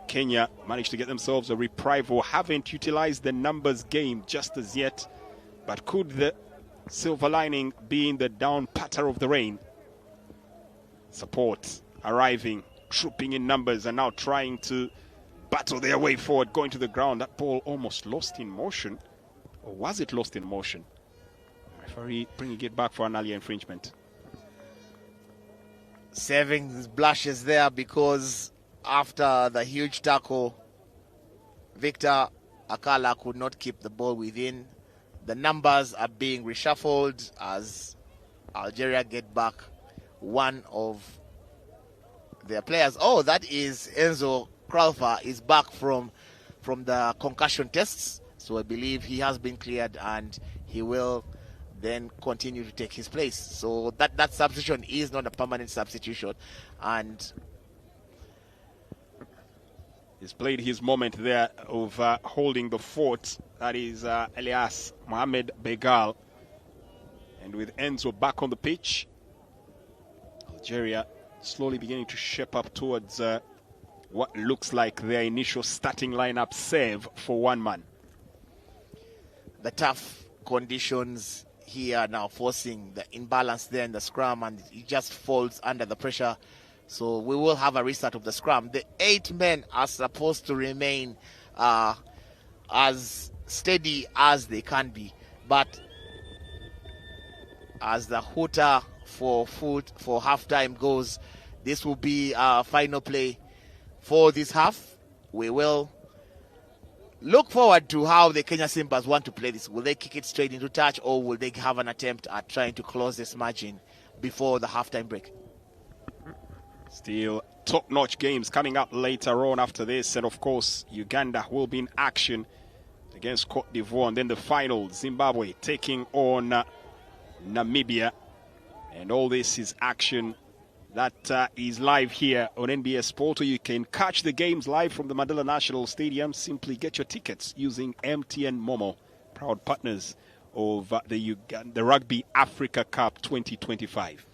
Kenya managed to get themselves a reprieve. Haven't utilized the numbers game just as yet, but could the silver lining be in the down patter of the rain? Support arriving, trooping in numbers, and now trying to battle their way forward, going to the ground. That ball almost lost in motion, or was it lost in motion? Referee bringing it back for an earlier infringement. Saving his blushes there, because after the huge tackle, Victor Akala could not keep the ball within. The numbers are being reshuffled as Algeria get back one of their players. Oh, that is Enzo Kralfa is back from the concussion tests. So I believe he has been cleared and he will then continue to take his place. So that substitution is not a permanent substitution. And he's played his moment there of holding the fort. That is Elias Mohamed Begal. And with Enzo back on the pitch, Algeria slowly beginning to shape up towards what looks like their initial starting lineup save for one man. The tough conditions here now forcing the imbalance there in the scrum, and it just falls under the pressure. So we will have a restart of the scrum. The 8 men are supposed to remain as steady as they can be. But as the hooter for halftime goes, this will be our final play for this half. We will look forward to how the Kenya Simbas want to play this. Will they kick it straight into touch, or will they have an attempt at trying to close this margin before the halftime break? Still top-notch games coming up later on after this. And, of course, Uganda will be in action against Cote d'Ivoire. And then the final, Zimbabwe taking on Namibia. And all this is action that is live here on NBS Sport. Or you can catch the games live from the Mandela National Stadium. Simply get your tickets using MTN Momo, proud partners of the Rugby Africa Cup 2025.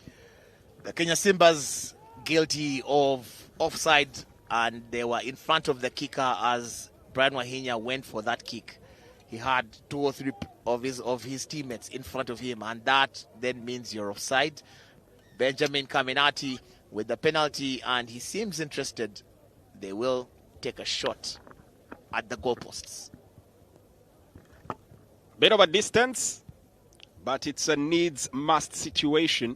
The Kenya Simbas guilty of offside, and they were in front of the kicker as Brian Wahinya went for that kick. He had 2 or 3 of his teammates in front of him, and that then means you're offside. Benjamin Caminati with the penalty, and he seems interested. They will take a shot at the goalposts. Bit of a distance, but it's a needs-must situation.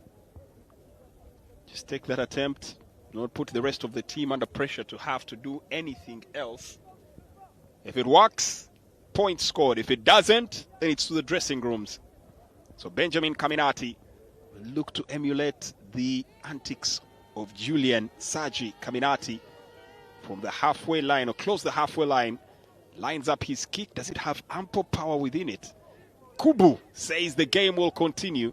Just take that attempt, not put the rest of the team under pressure to have to do anything else. If it works, point scored. If it doesn't, then it's to the dressing rooms. So Benjamin Caminati will look to emulate the antics of Julian Saji Caminati from the halfway line, or close the halfway line, lines up his kick. Does it have ample power within it? Kubu says the game will continue,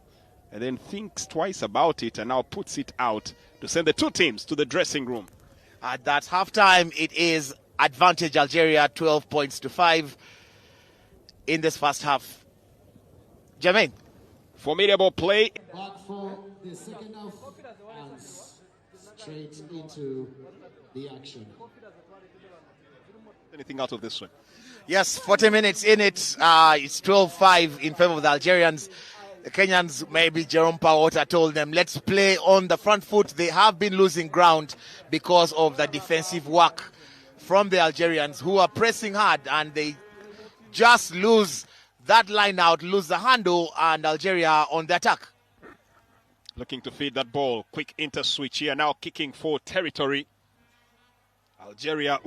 and then thinks twice about it and now puts it out to send the two teams to the dressing room. At that halftime, it is advantage Algeria, 12 points to 5 in this first half. Jermaine. Formidable play. Back for the second half and straight into the action. Anything out of this one? Yes, 40 minutes in it. It's 12-5 in favor of the Algerians. The Kenyans, maybe Jerome Powota told them, let's play on the front foot. They have been losing ground because of the defensive work from the Algerians, who are pressing hard, and they just lose that line out, lose the handle, and Algeria on the attack. Looking to feed that ball. Quick inter-switch here, now kicking for territory. Algeria,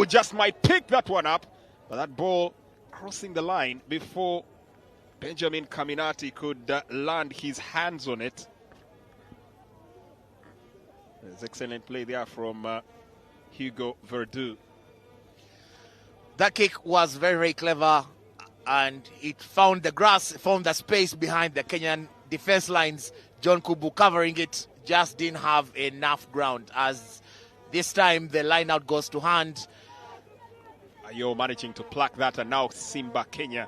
just might pick that one up, but that ball crossing the line before Benjamin Caminati could land his hands on it. There's excellent play there from Hugo Verdu. That kick was very, very clever, and it found the grass, found the space behind the Kenyan defense lines. John Kubu covering it, just didn't have enough ground, as this time the line out goes to hand. Ayo managing to pluck that, and now Simba Kenya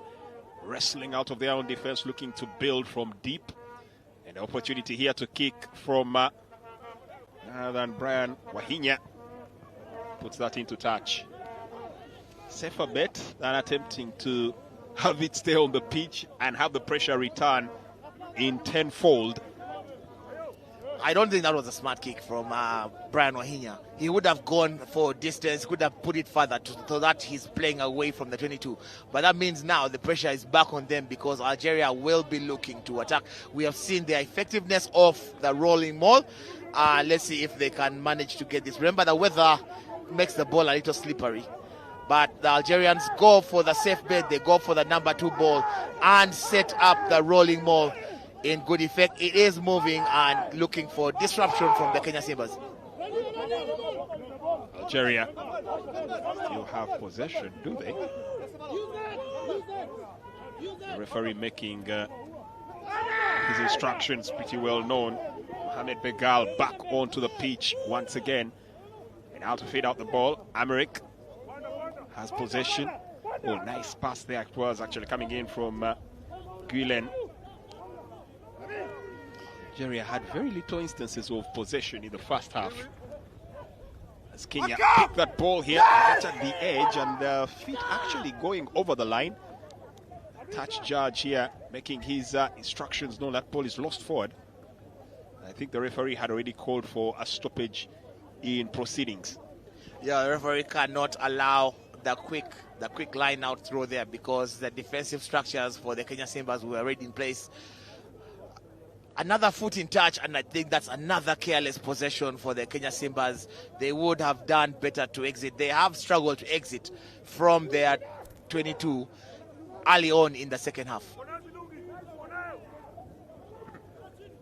wrestling out of their own defense, looking to build from deep. An opportunity here to kick from than Brian Wahinya. Puts that into touch. Safer bet than attempting to have it stay on the pitch and have the pressure return in tenfold. I don't think that was a smart kick from Brian Wahinya. He would have gone for distance, could have put it further so that he's playing away from the 22. But that means now the pressure is back on them, because Algeria will be looking to attack. We have seen the effectiveness of the rolling maul. Let's see if they can manage to get this. Remember, the weather makes the ball a little slippery. But the Algerians go for the safe bet. They go for the number 2 ball and set up the rolling maul in good effect. It is moving and looking for disruption from the Kenya Simbas. Algeria still have possession, do they? The referee making his instructions pretty well known. Mohamed Begal back onto the pitch once again. And how to feed out the ball. Americ has possession. Oh, nice pass there. It was actually coming in from Gulen. Algeria had very little instances of possession in the first half. As Kenya picked that ball here, right at the edge, and the feet actually going over the line. Touch judge here making his instructions known. That ball is lost forward. I think the referee had already called for a stoppage in proceedings. Yeah, the referee cannot allow the quick line out throw there, because the defensive structures for the Kenya Simbas were already in place. Another foot in touch, and I think that's another careless possession for the Kenya Simbas. They would have done better to exit. They have struggled to exit from their 22 early on in the second half.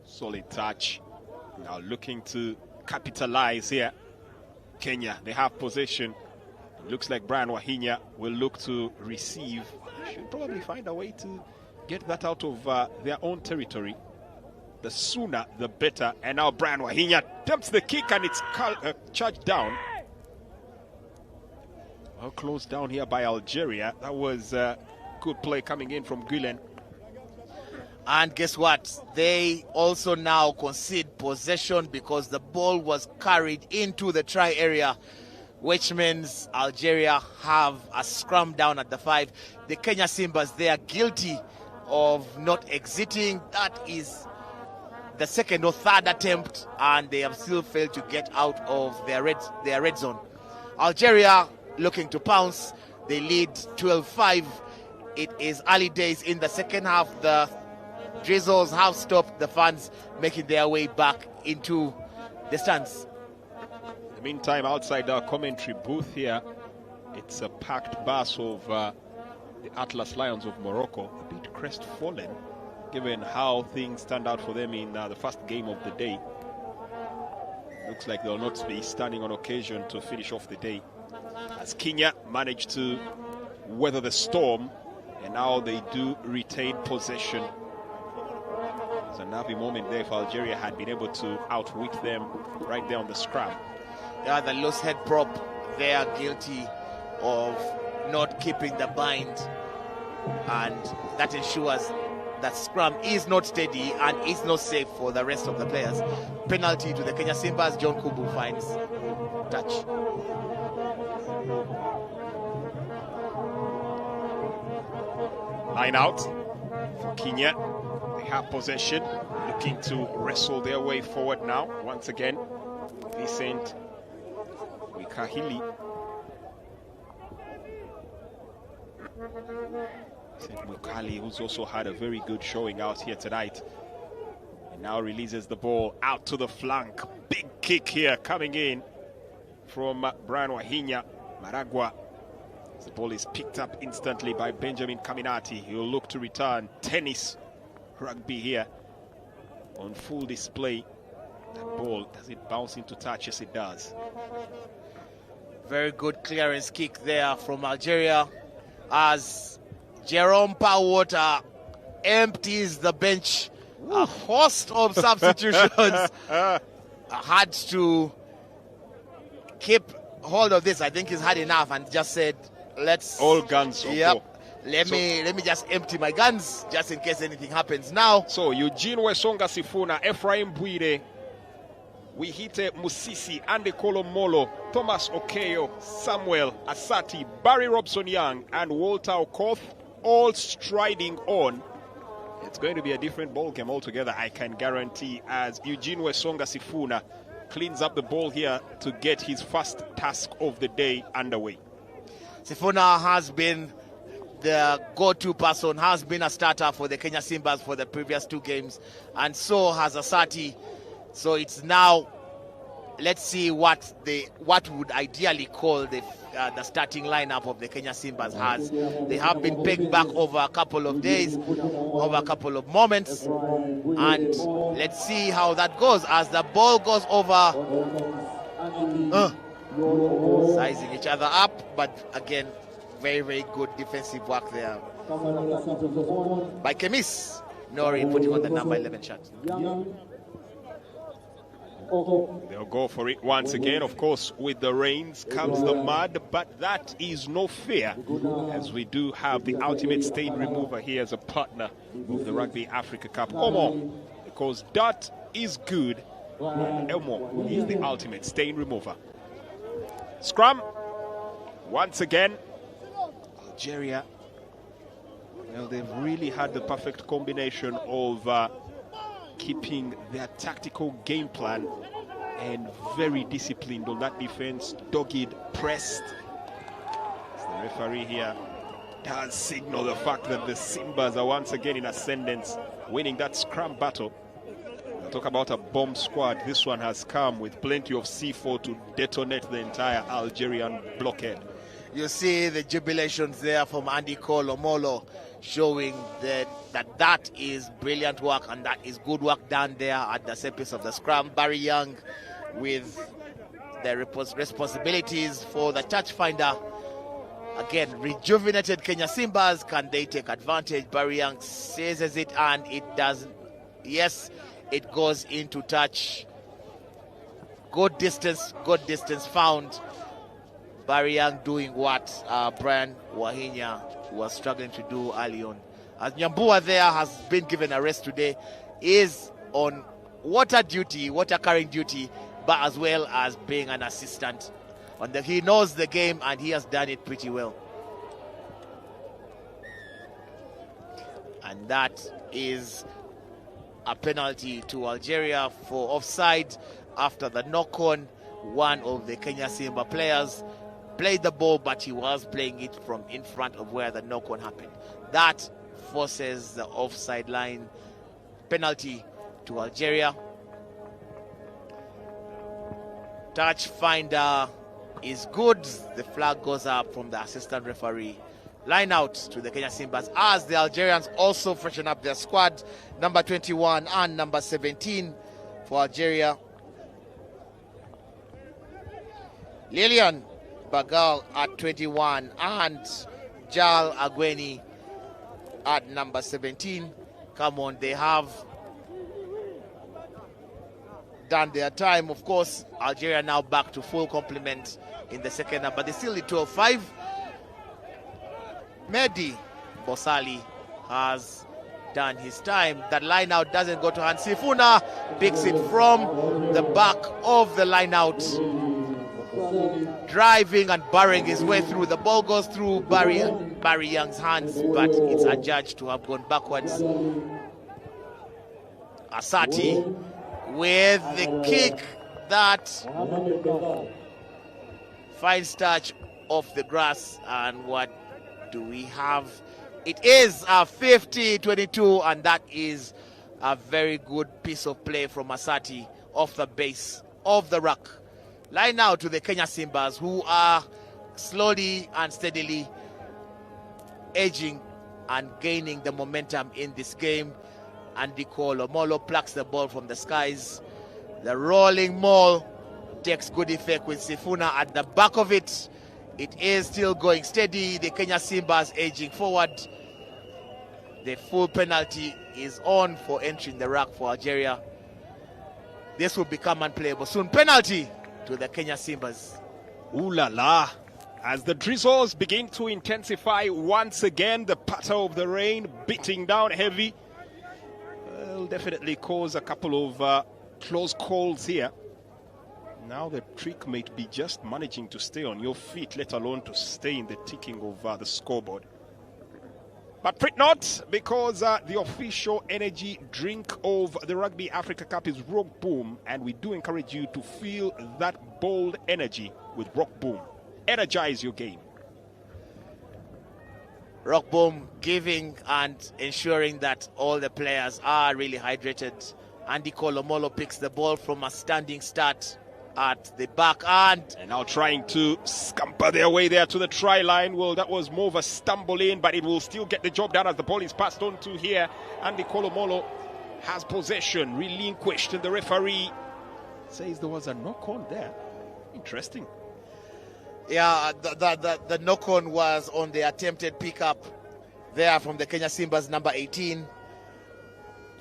Solid touch. Now looking to capitalize here. Kenya, they have possession. It looks like Brian Wahinya will look to receive. Should probably find a way to get that out of their own territory. The sooner, the better. And now Brian Wahinya attempts the kick, and it's charged down. Well closed down here by Algeria. That was good play coming in from Gulen. And guess what? They also now concede possession, because the ball was carried into the try area, which means Algeria have a scrum down at the 5. The Kenya Simbas, they are guilty of not exiting. That is the second or third attempt, and they have still failed to get out of their red zone. Algeria looking to pounce. They lead 12-5. It is early days in the second half. The drizzles have stopped, the fans making their way back into the stands. In the meantime, outside our commentary booth here, it's a packed bus of the Atlas Lions of Morocco, a bit crestfallen given how things turned out for them in the first game of the day. Looks like they'll not be standing on occasion to finish off the day, as Kenya managed to weather the storm, and now they do retain possession. There's a nervy moment there if Algeria had been able to outwit them right there on the scrum. Yeah, the loose head prop, they are guilty of not keeping the bind, and that ensures that scrum is not steady and is not safe for the rest of the players. Penalty to the Kenya Simbas. John Kubu finds touch. Line out for Kenya. They have possession, looking to wrestle their way forward now. Once again, Vincent Wikahili. Mukali, who's also had a very good showing out here tonight, and now releases the ball out to the flank. Big kick here coming in from Brian Wahinya Maragwa. The ball is picked up instantly by Benjamin Kaminati. He'll look to return. Tennis rugby here on full display. That ball, does it bounce into touch? Yes, it does. Very good clearance kick there from Algeria, as Jerome Powwater empties the bench. A host of substitutions had to keep hold of this. I think he's had enough and just said, let's all guns. Yep. Let me just empty my guns just in case anything happens now. So Eugene Wesonga Sifuna, Ephraim Bwire, Wihite Musisi, Andy Kolomolo, Thomas Okeyo, Samuel Asati, Barry Robson Young, and Walter Okoth, all striding on. It's going to be a different ball game altogether, I can guarantee, as Eugene Wesonga Sifuna cleans up the ball here to get his first task of the day underway. Sifuna has been the go-to person, has been a starter for the Kenya Simbas for the previous two games, and so has Asati. So it's now, let's see what would ideally call the starting lineup of the Kenya Simbas has. They have been pegged back over a couple of days, over a couple of moments, and let's see how that goes as the ball goes over, sizing each other up, but again, very, very good defensive work there by Kemis Nori, putting on the number 11 shot. They'll go for it once again. Of course, with the rains comes the mud, but that is no fear, as we do have the ultimate stain remover here as a partner of the Rugby Africa Cup. Omo, because dirt is good, Elmo is the ultimate stain remover. Scrum, once again, Algeria. Well, they've really had the perfect combination of keeping their tactical game plan and very disciplined on that defense, dogged, pressed. As the referee here does signal the fact that the Simbas are once again in ascendance, winning that scrum battle. We'll talk about a bomb squad. This one has come with plenty of C4 to detonate the entire Algerian blockade. You see the jubilations there from Andy Kolomolo, showing that is brilliant work and that is good work done there at the surface of the scrum. Barry Young with the responsibilities for the touch finder. Again, rejuvenated Kenya Simbas. Can they take advantage? Barry Young seizes it and it doesn't. Yes, it goes into touch. Good distance found. Barry Young doing what Brian Wahinya was struggling to do early on. As Nyambua there has been given a rest today, is on water carrying duty, but as well as being an assistant. He knows the game and he has done it pretty well. And that is a penalty to Algeria for offside after the knock-on. One of the Kenya Simba players played the ball, but he was playing it from in front of where the knock-on happened. That forces the offside line penalty to Algeria. Touch finder is good. The flag goes up from the assistant referee. Line out to the Kenya Simbas as the Algerians also freshen up their squad. Number 21 and number 17 for Algeria. Lilian Bagal at 21 and Jal Agweni at number 17. Come on, they have done their time. Of course, Algeria now back to full complement in the second half, but they still need 12-5. Mehdi Bosali has done his time. That line out doesn't go to hand. Sifuna picks it from the back of the line out, driving and burying his way through. The ball goes through Barry Young's hands, but it's adjudged to have gone backwards. Asati with the kick that finds touch off the grass. And what do we have? It is a 50-22, and that is a very good piece of play from Asati off the base of the ruck. Line now to the Kenya Simbas, who are slowly and steadily edging and gaining the momentum in this game. Andy Kolomolo plucks the ball from the skies. The rolling maul takes good effect with Sifuna at the back of it. It is still going steady. The Kenya Simbas edging forward. The full penalty is on for entering the ruck for Algeria. This will become unplayable soon. Penalty to the Kenya Simbas. Ooh la la. As the drizzles begin to intensify once again, the patter of the rain beating down heavy will definitely cause a couple of close calls here. Now the trick might be just managing to stay on your feet, let alone to stay in the ticking of the scoreboard. But fret not, because the official energy drink of the Rugby Africa Cup is Rock Boom, and we do encourage you to feel that bold energy with Rock Boom. Energize your game. Rock Boom giving and ensuring that all the players are really hydrated. Andy Kolomolo picks the ball from a standing start at the back and now trying to scamper their way there to the try line. Well, that was more of a stumble in, but it will still get the job done as the ball is passed on to here. Andy Kolomolo has possession, relinquished, and the referee says there was a knock-on there. Interesting. Yeah, the knock-on was on the attempted pickup there from the Kenya Simbas, number 18.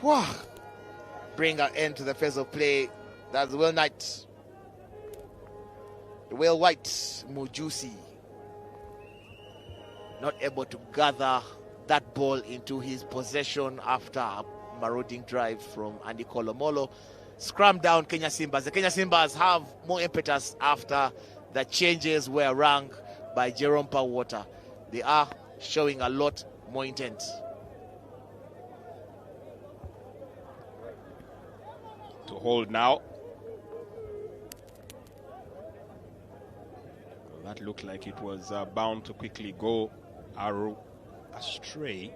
Wow. Bring an end to the phase of play. That's Will White Mujusi not able to gather that ball into his possession after a marauding drive from Andy Kolomolo. Scrum down Kenya Simbas. The Kenya Simbas have more impetus after the changes were rung by Jerome Powwater. They are showing a lot more intent. To hold now. That looked like it was bound to quickly go astray.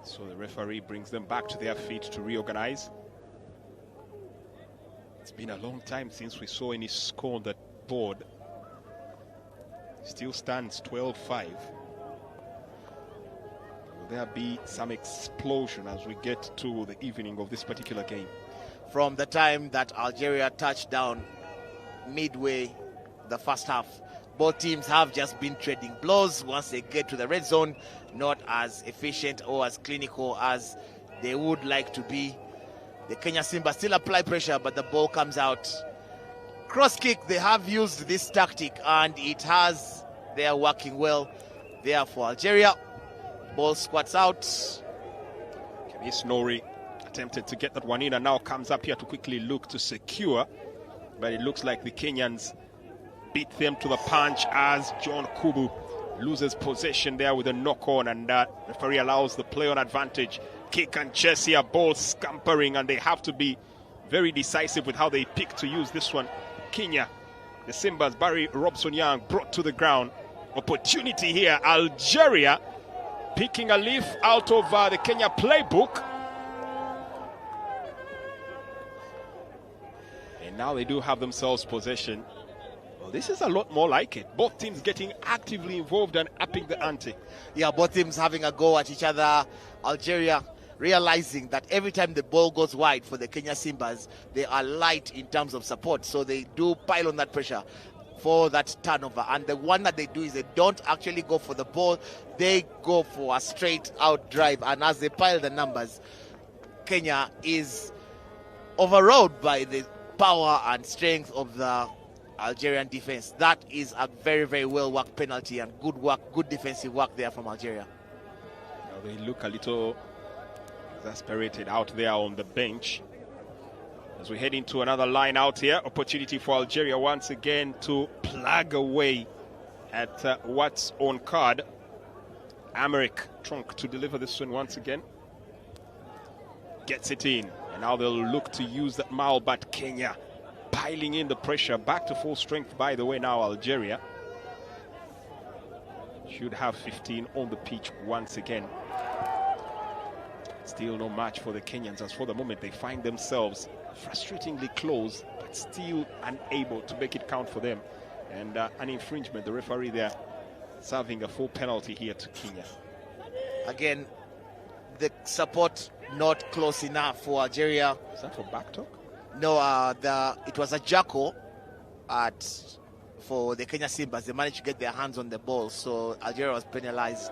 So the referee brings them back to their feet to reorganize. It's been a long time since we saw any score on that board. Still stands 12-5. Will there be some explosion as we get to the evening of this particular game? From the time that Algeria touched down midway the first half, both teams have just been trading blows. Once they get to the red zone, not as efficient or as clinical as they would like to be. The Kenya Simba still apply pressure, but the ball comes out. Cross kick, they have used this tactic and they are working well there for Algeria. Ball squats out. Kemis Nori attempted to get that one in and now comes up here to quickly look to secure, but it looks like the Kenyans beat them to the punch as John Kubu loses possession there with a knock-on, and referee allows the play on advantage. Kick and chase here, ball scampering, and they have to be very decisive with how they pick to use this one. Kenya, the Simbas, Barry Robson Young brought to the ground. Opportunity here, Algeria picking a leaf out of the Kenya playbook. And now they do have themselves possession. Well, this is a lot more like it. Both teams getting actively involved and upping the ante. Yeah, both teams having a go at each other. Algeria realizing that every time the ball goes wide for the Kenya Simbas, they are light in terms of support. So they do pile on that pressure for that turnover. And the one that they do is they don't actually go for the ball. They go for a straight out drive. And as they pile the numbers, Kenya is overawed by the power and strength of the Algerian defense. That is a very, very well worked penalty and good work, good defensive work there from Algeria. Now they look a little exasperated out there on the bench. As we head into another line out here, opportunity for Algeria once again to plug away at what's on card. Americ Trunk to deliver this one once again. Gets it in, and now they'll look to use that mile, but Kenya piling in the pressure. Back to full strength, by the way, now Algeria. Should have 15 on the pitch once again. Still no match for the Kenyans, as for the moment they find themselves frustratingly close, but still unable to make it count for them. And an infringement, the referee there serving a full penalty here to Kenya. Again, the support not close enough for Algeria. Is that for back talk? No, it was a jackal for the Kenya Simbas. They managed to get their hands on the ball, so Algeria was penalized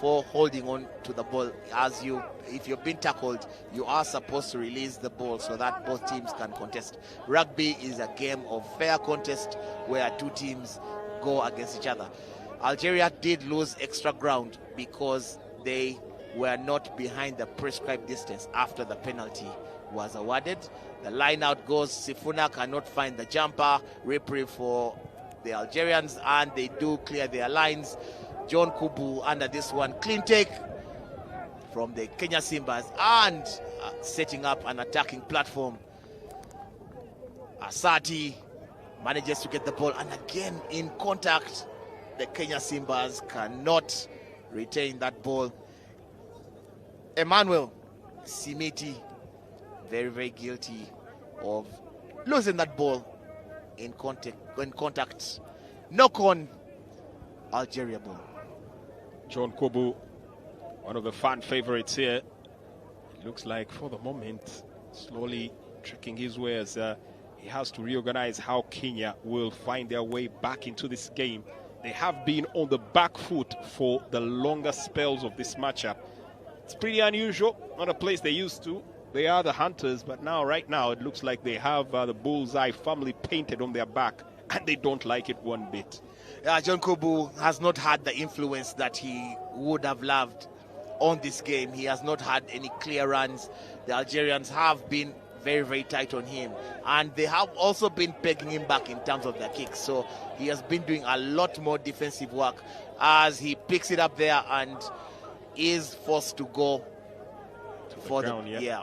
for holding on to the ball. If you've been tackled, you are supposed to release the ball so that both teams can contest. Rugby is a game of fair contest where two teams go against each other. Algeria did lose extra ground because they were not behind the prescribed distance after the penalty was awarded. The line out goes, Sifuna cannot find the jumper, reprieve for the Algerians, and they do clear their lines. John Kubu under this one, clean take from the Kenya Simbas, and setting up an attacking platform. Asati manages to get the ball, and again in contact, the Kenya Simbas cannot retain that ball. Emmanuel Simiti, very, very guilty of losing that ball in contact. Knock on Algeria ball. John Kobu, one of the fan favorites here. It looks like for the moment, slowly tricking his way as he has to reorganize how Kenya will find their way back into this game. They have been on the back foot for the longer spells of this matchup. It's pretty unusual, not a place they used to. They are the hunters, but now, right now, it looks like they have the bullseye firmly painted on their back, and they don't like it one bit. John Kobu has not had the influence that he would have loved on this game. He has not had any clear runs. The Algerians have been very, very tight on him, and they have also been pegging him back in terms of their kicks. So he has been doing a lot more defensive work as he picks it up there and is forced to go for the ground, yeah.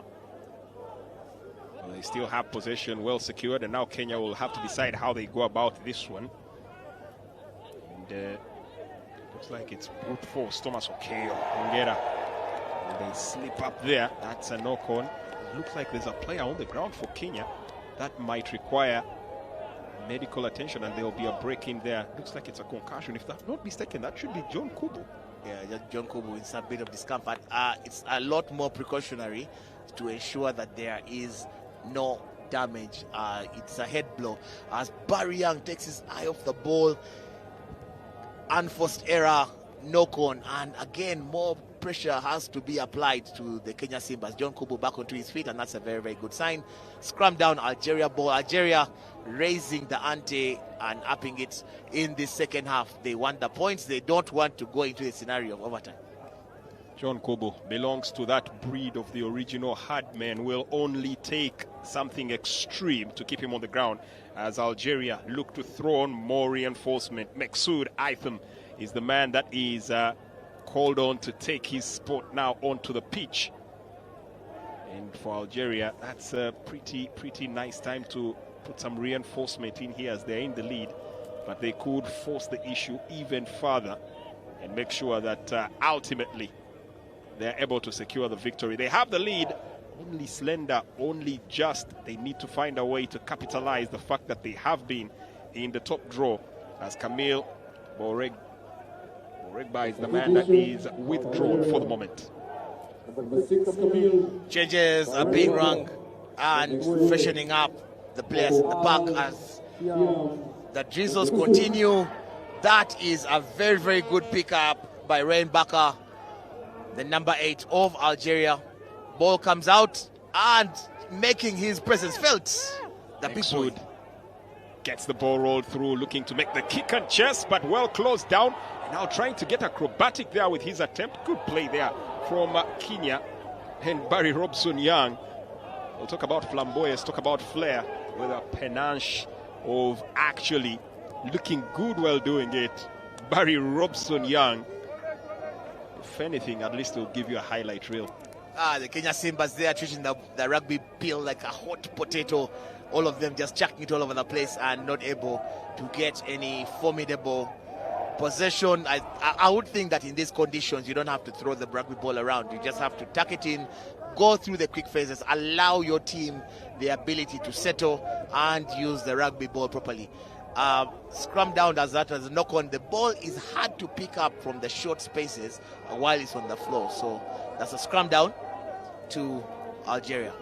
Well, they still have possession well secured, and now Kenya will have to decide how they go about this one. And looks like it's brute force. Thomas Okeo, Ongera. And they slip up there. That's a knock-on. It looks like there's a player on the ground for Kenya. That might require medical attention, and there'll be a break in there. Looks like it's a concussion. If I'm not mistaken, that should be John Kubu. Yeah, John Kubu is a bit of discomfort. It's a lot more precautionary to ensure that there is no damage. It's a head blow as Barry Young takes his eye off the ball. Unforced error, knock-on, and again more pressure has to be applied to the Kenya Simbas. John Kubu back onto his feet, and that's a very, very good sign. Scrum down Algeria ball. Algeria raising the ante and upping it in the second half. They want the points. They don't want to go into the scenario of overtime. John Kobo belongs to that breed of the original hard men, will only take something extreme to keep him on the ground as Algeria look to throw on more reinforcement. Meksoud Aitham is the man that is called on to take his spot now onto the pitch. And for Algeria, that's a pretty nice time to put some reinforcement in here as they're in the lead. But they could force the issue even further and make sure that ultimately they're able to secure the victory. They have the lead only slender, only just. They need to find a way to capitalize the fact that they have been in the top draw, as Camille Boregba is the man that is withdrawn for the moment. Changes are being rung and freshening up the players in the back as the drizzles continue. That is a very, very good pickup by Rain Baka, the number 8 of Algeria. Ball comes out and making his presence felt. The big boy gets the ball rolled through, looking to make the kick and chest, but well closed down. And now trying to get acrobatic there with his attempt. Good play there from Kenya and Barry Robson-Young. We'll talk about flamboyance, talk about flair, with a panache of actually looking good while doing it. Barry Robson-Young, if anything, at least he'll give you a highlight reel. The Kenya Simbas there treating the rugby peel like a hot potato. All of them just chucking it all over the place and not able to get any formidable possession. I would think that in these conditions, you don't have to throw the rugby ball around. You just have to tuck it in, go through the quick phases, allow your team the ability to settle and use the rugby ball properly. Scrum down as that as a knock on. The ball is hard to pick up from the short spaces while it's on the floor. So that's a scrum down to Algeria.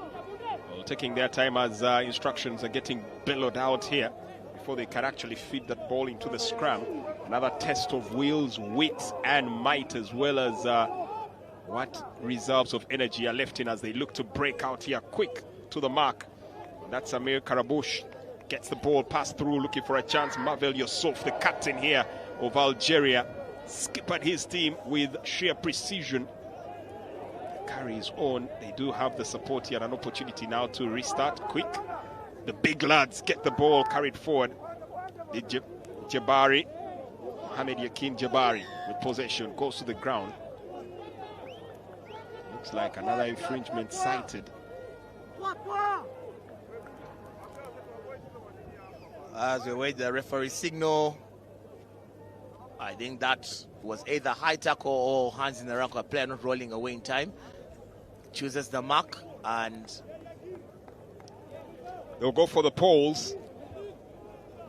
Well, taking their time as instructions are getting bellowed out here before they can actually feed that ball into the scrum. Another test of wills, wit and might, as well as what reserves of energy are left in as they look to break out here quick to the mark. That's Amir Karabush. Gets the ball passed through, looking for a chance. Marvel Yusuf, the captain here of Algeria, skippered his team with sheer precision. Carries on. They do have the support here and an opportunity now to restart quick. The big lads get the ball carried forward. Jabari, Mohamed Yakin Jabari with possession, goes to the ground. Looks like another infringement cited. As we wait the referee signal, I think that was either high tackle or hands in the rack, a player not rolling away in time. Chooses the mark and they'll go for the poles.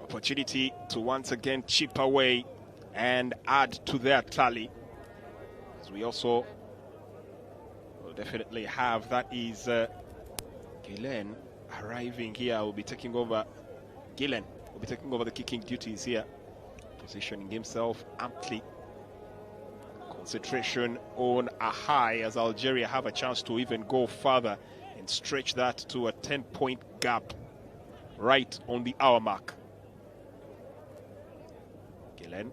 Opportunity to once again chip away and add to their tally. As we also will definitely have, that is Gillen arriving here. Will be taking over. Gillen will be taking over the kicking duties here, positioning himself amply. Concentration on a high as Algeria have a chance to even go further and stretch that to a 10-point gap right on the hour mark. Gillen.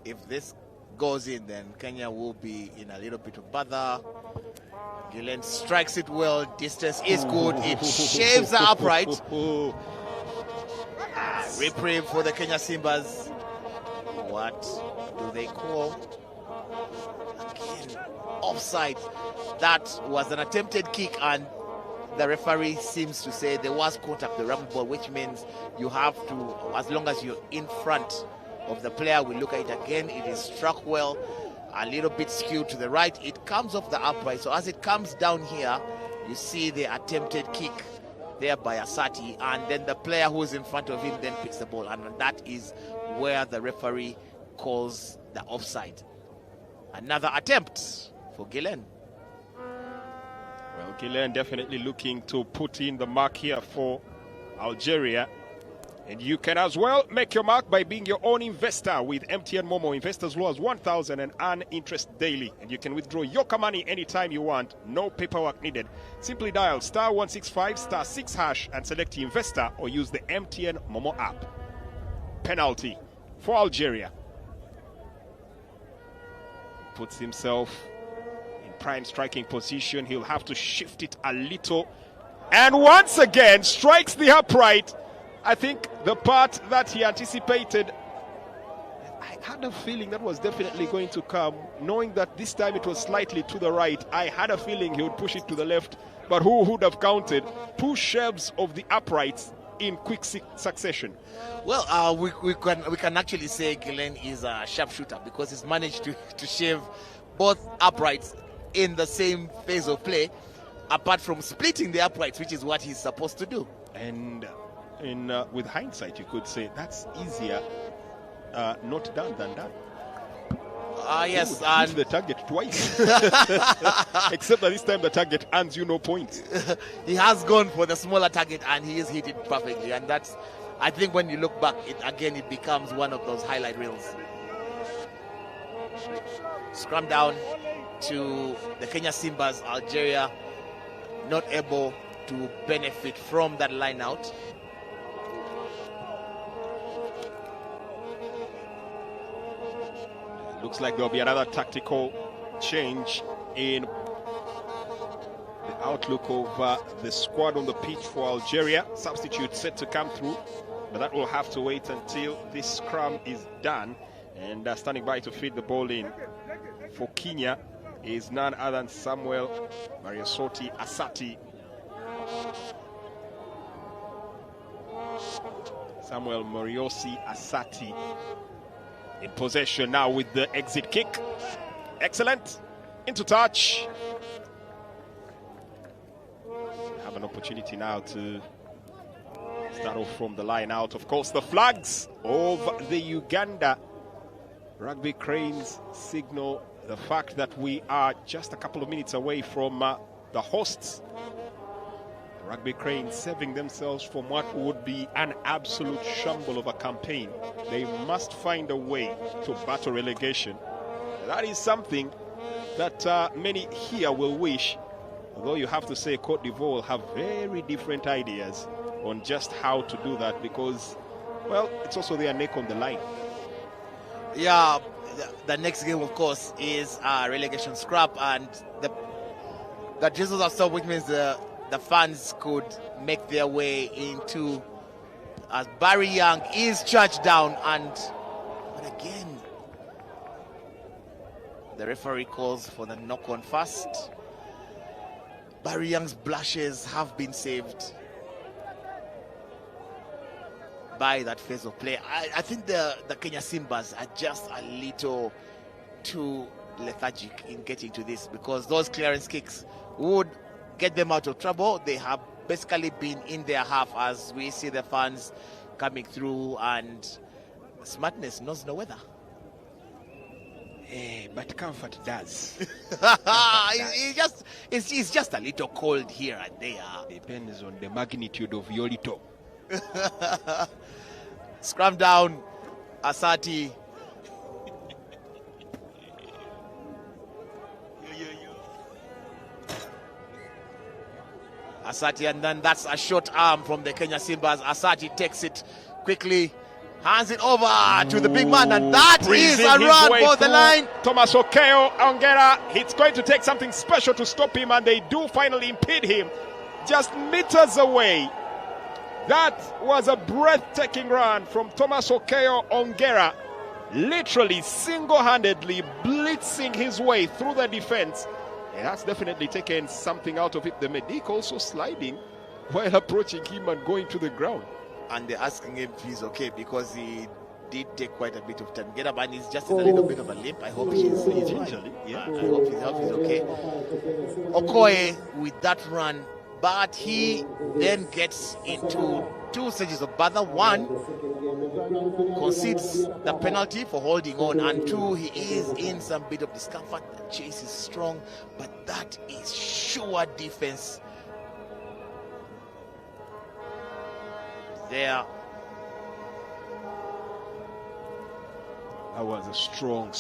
If this goes in, then Kenya will be in a little bit of bother. Gillen strikes it well. Distance is good. It shaves the upright. Reprieve for the Kenya Simbas. What do they call? Again, offside. That was an attempted kick, and the referee seems to say there was contact, the rugby ball, which means you have to, as long as you're in front of the player, we look at it again. It is struck well, a little bit skewed to the right. It comes off the upright. So as it comes down here, you see the attempted kick there by Asati, and then the player who is in front of him then picks the ball, and that is where the referee calls the offside. Another attempt for Gillen. Well, Gillen definitely looking to put in the mark here for Algeria. And you can as well make your mark by being your own investor with MTN Momo. Investors low as 1,000 and earn interest daily. And you can withdraw your money anytime you want. No paperwork needed. Simply dial *165 *6# and select investor, or use the MTN Momo app. Penalty for Algeria. Puts himself in prime striking position. He'll have to shift it a little. And once again strikes the upright. I think the part that he anticipated, I had a feeling that was definitely going to come, knowing that this time it was slightly to the right. I had a feeling he would push it to the left, but who would have counted 2 shaves of the uprights in quick succession? Well, we can actually say Gillen is a sharpshooter because he's managed to shave both uprights in the same phase of play. apart from splitting the uprights, which is what he's supposed to do. And with hindsight, you could say that's easier not done than done. Yes, Hit and the target twice. Except that this time the target earns you no points. he has gone for the smaller target and he has hit it perfectly. And that's, I think when you look back, it becomes one of those highlight reels. Scrum down to the Kenya Simbas. Algeria not able to benefit from that line out. Looks like there'll be another tactical change in the outlook of the squad on the pitch for Algeria. Substitute set to come through, but that will have to wait until this scrum is done. And standing by to feed the ball in for Kenya is none other than Samuel Mariosotti Asati. Samuel Mariosi Asati in possession now with the exit kick. Excellent. Into touch. Have an opportunity now to start off from the line out. Of course, the flags of the Uganda Rugby Cranes signal the fact that we are just a couple of minutes away from the hosts. Rugby Cranes saving themselves from what would be an absolute shamble of a campaign. They must find a way to battle relegation. That is something that many here will wish, although you have to say Cote d'Ivoire will have very different ideas on just how to do that, because, well, it's also their neck on the line. Yeah, the next game, of course, is relegation scrap, and the Jesus are stopped, which means the fans could make their way into, as Barry Young is charged down, but again the referee calls for the knock-on first. Barry Young's blushes have been saved by that phase of play. I think the Kenya Simbas are just a little too lethargic in getting to this, because those clearance kicks would get them out of trouble. They have basically been in their half as we see the fans coming through, and smartness knows no weather. But comfort does. It's just a little cold here and there. Depends on the magnitude of your little. Scrum down, Asati. Asati, and then that's a short arm from the Kenya Simbas. Asati takes it quickly, hands it over to the big man, and that is a run for the line. Thomas Okeo Ongera, it's going to take something special to stop him, and they do finally impede him just meters away. That was a breathtaking run from Thomas Okeo Ongera, literally single-handedly blitzing his way through the defense. And that's definitely taken something out of it. The medic also sliding while approaching him and going to the ground. And they're asking him if he's okay, because he did take quite a bit of time. Get up, and he's just in a little bit of a limp. I hope he's injured. Yeah, I hope he's okay. Okoye with that run, but he then gets into two stages of bother. One, concedes the penalty for holding on, and two, he is in some bit of discomfort. The chase is strong, but that is sure defense there. That was a strong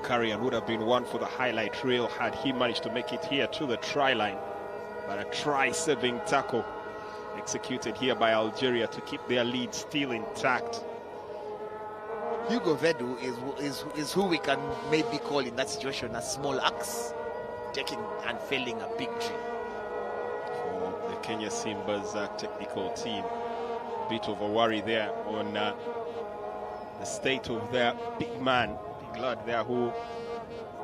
carry, and would have been one for the highlight reel had he managed to make it here to the try line. But a try-saving tackle executed here by Algeria to keep their lead still intact. Hugo Vedu is who we can maybe call in that situation a small axe, taking and felling a big tree. For the Kenya Simbas technical team, bit of a worry there on the state of their big man, big lad there, who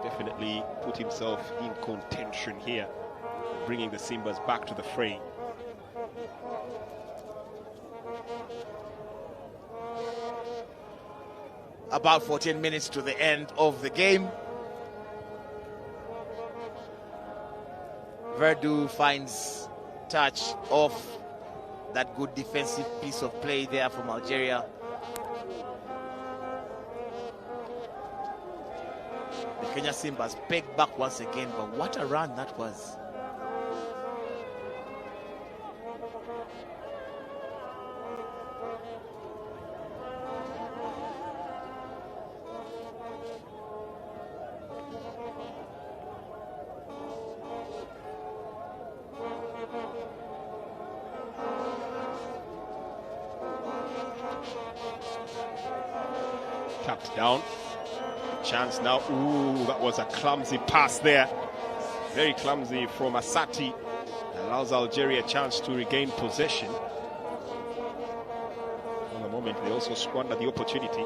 definitely put himself in contention here, bringing the Simbas back to the fray. About 14 minutes to the end of the game. Verdu finds touch off that good defensive piece of play there from Algeria. The Kenya Simbas pegged back once again, but what a run that was. Tapped down. Chance now. Ooh, that was a clumsy pass there. Very clumsy from Asati. Allows Algeria a chance to regain possession. For the moment, they also squandered the opportunity.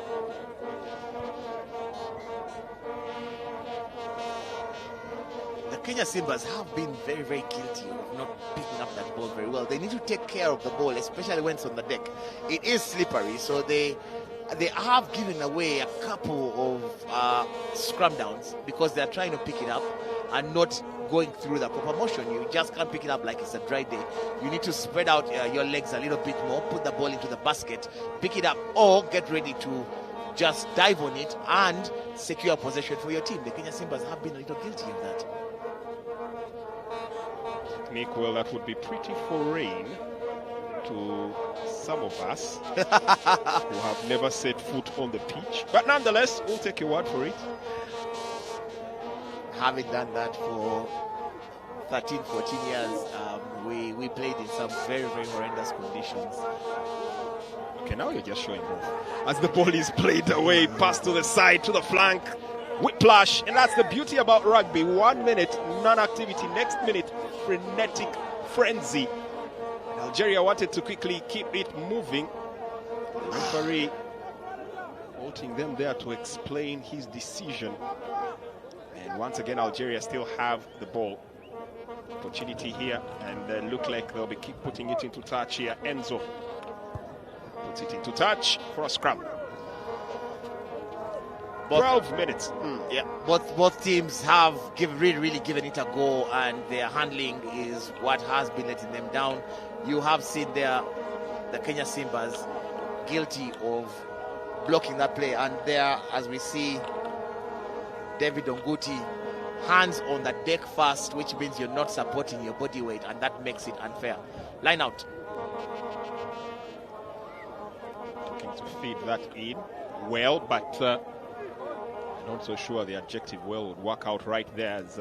The Kenya Simbas have been very, very guilty of not picking up that ball very well. They need to take care of the ball, especially when it's on the deck. It is slippery, so they have given away a couple of scrum downs because they're trying to pick it up and not going through the proper motion. You just can't pick it up like it's a dry day. You need to spread out your legs a little bit more, put the ball into the basket, pick it up, or get ready to just dive on it and secure possession for your team. The Kenya Simbas have been a little guilty of that. Technique, well, that would be pretty foreign to some of us who have never set foot on the pitch. But nonetheless, we'll take your word for it. Having done that for 13, 14 years, we played in some very, very horrendous conditions. Okay, now you're just showing off. As the ball is played away, pass to the side, to the flank, whiplash. And that's the beauty about rugby. 1 minute, non-activity. Next minute, frenetic frenzy. Algeria wanted to quickly keep it moving. The referee halting them there to explain his decision. And once again, Algeria still have the ball. Opportunity here, and look like they'll be keep putting it into touch here. Enzo puts it into touch for a scrum. 12 minutes. Yeah, both teams have really given it a go, and their handling is what has been letting them down. You have seen there the Kenya Simbas guilty of blocking that play, and there, as we see, David Onguti hands on the deck first, which means you're not supporting your body weight, and that makes it unfair. Line out. Looking to feed that in well, but not so sure the adjective well would work out right there, as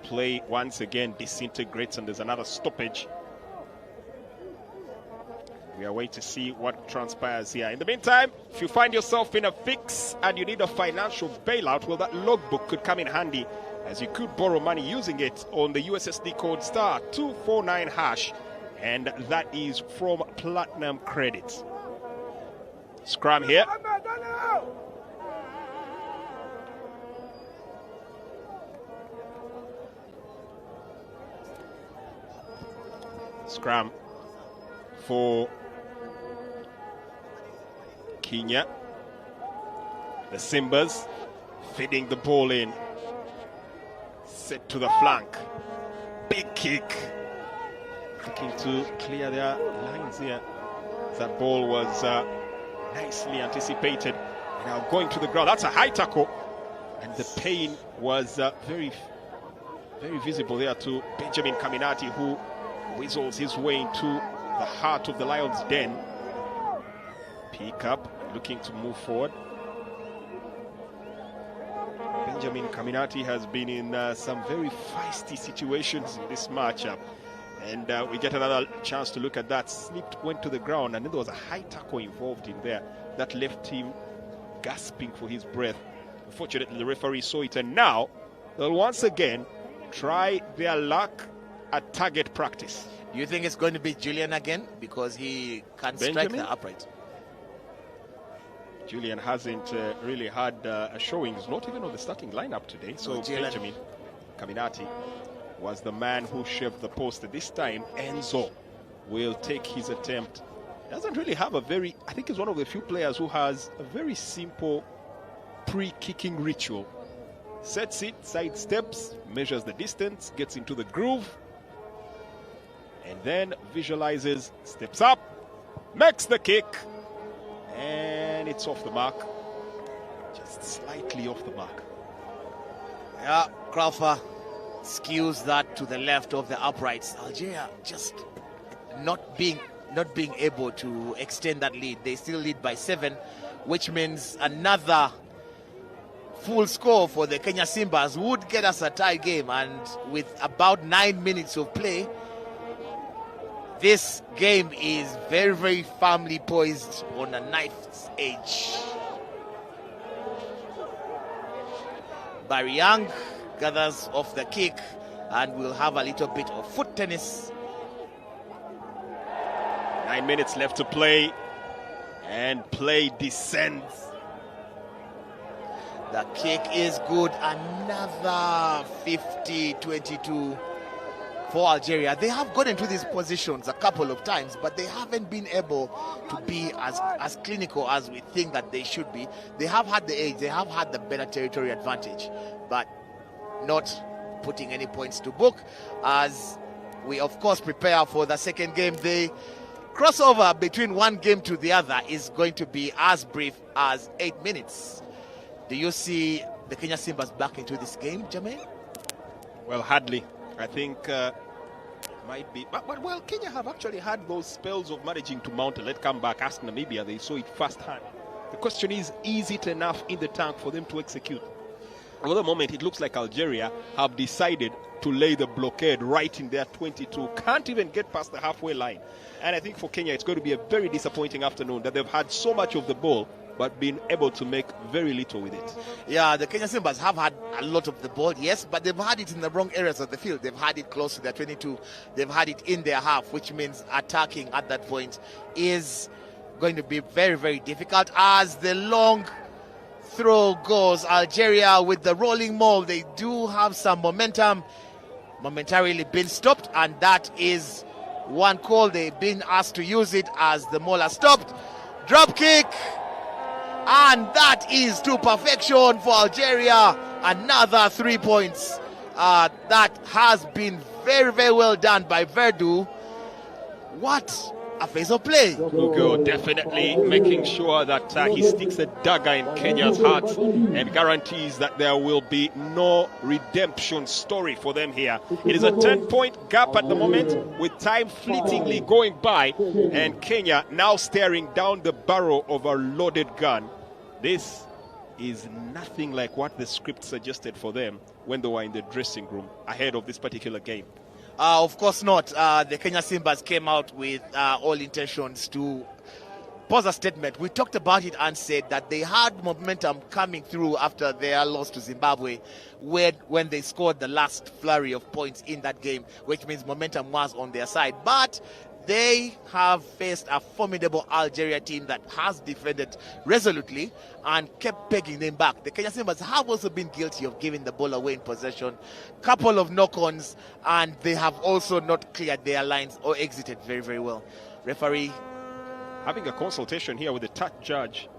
play once again disintegrates and there's another stoppage. We are waiting to see what transpires here. In the meantime, if you find yourself in a fix and you need a financial bailout, well, that logbook could come in handy, as you could borrow money using it on the USSD code *249#, and that is from Platinum Credit. Scrum here. Scrum for Kenya. The Simbas feeding the ball in. Set to the flank. Big kick. Looking to clear their lines here. That ball was nicely anticipated. Now going to the ground. That's a high tackle. And the pain was very visible there to Benjamin Kaminati, who whistles his way into the heart of the Lions' den. Pick up, looking to move forward. Benjamin Kaminati has been in some very feisty situations in this matchup. And we get another chance to look at that. Slipped, went to the ground, and then there was a high tackle involved in there that left him gasping for his breath. Unfortunately, the referee saw it, and now they'll once again try their luck at target practice. Do you think it's going to be Julian again, because he can strike the upright? Julian hasn't really had a showing. He's not even on the starting lineup today. So Benjamin Kaminati was the man who shaved the post. This time, Enzo will take his attempt. He doesn't really have a very, I think he's one of the few players who has a very simple pre-kicking ritual. Sets it, side steps, measures the distance, gets into the groove, and then visualizes, steps up, makes the kick, and it's off the mark. Just slightly off the mark. Yeah, Crawford skews that to the left of the uprights. Algeria just not being able to extend that lead. They still lead by 7, which means another full score for the Kenya Simbas would get us a tie game, and with about 9 minutes of play, this game is very, very firmly poised on a knife's edge. Barry Young gathers off the kick, and we'll have a little bit of foot tennis. 9 minutes left to play, and play descends. The kick is good. Another 50-22 for Algeria. They have gotten into these positions a couple of times, but they haven't been able to be as clinical as we think that they should be. They have had the edge, they have had the better territory advantage, but not putting any points to book. As we, of course, prepare for the second game, the crossover between one game to the other is going to be as brief as 8 minutes. Do you see the Kenya Simbas back into this game, Jermaine? Well, hardly. I think might be. But well, Kenya have actually had those spells of managing to mount a late comeback. Ask Namibia, they saw it firsthand. The question is it enough in the tank for them to execute? For the moment, it looks like Algeria have decided to lay the blockade right in their 22. Can't even get past the halfway line. And I think for Kenya, it's going to be a very disappointing afternoon that they've had so much of the ball, but been able to make very little with it. Yeah, the Kenya Simbas have had a lot of the ball, yes, but they've had it in the wrong areas of the field. They've had it close to their 22. They've had it in their half, which means attacking at that point is going to be very, very difficult. As the long throw goes, Algeria with the rolling maul, they do have some momentum, momentarily been stopped, and that is one call. They've been asked to use it as the maul has stopped. Drop kick. And that is to perfection for Algeria. Another 3 points. That has been very, very well done by Verdu. What a phase of play. Hugo definitely making sure that he sticks a dagger in Kenya's heart and guarantees that there will be no redemption story for them here. It is a 10-point gap at the moment, with time fleetingly going by, and Kenya now staring down the barrel of a loaded gun. This is nothing like what the script suggested for them when they were in the dressing room ahead of this particular game. Of course not. The Kenya Simbas came out with all intentions to pose a statement. We talked about it and said that they had momentum coming through after their loss to Zimbabwe when they scored the last flurry of points in that game, which means momentum was on their side. But they have faced a formidable Algeria team that has defended resolutely and kept pegging them back. The Kenya Simbas have also been guilty of giving the ball away in possession, couple of knock-ons, and they have also not cleared their lines or exited very, very well. Referee having a consultation here with the touch judge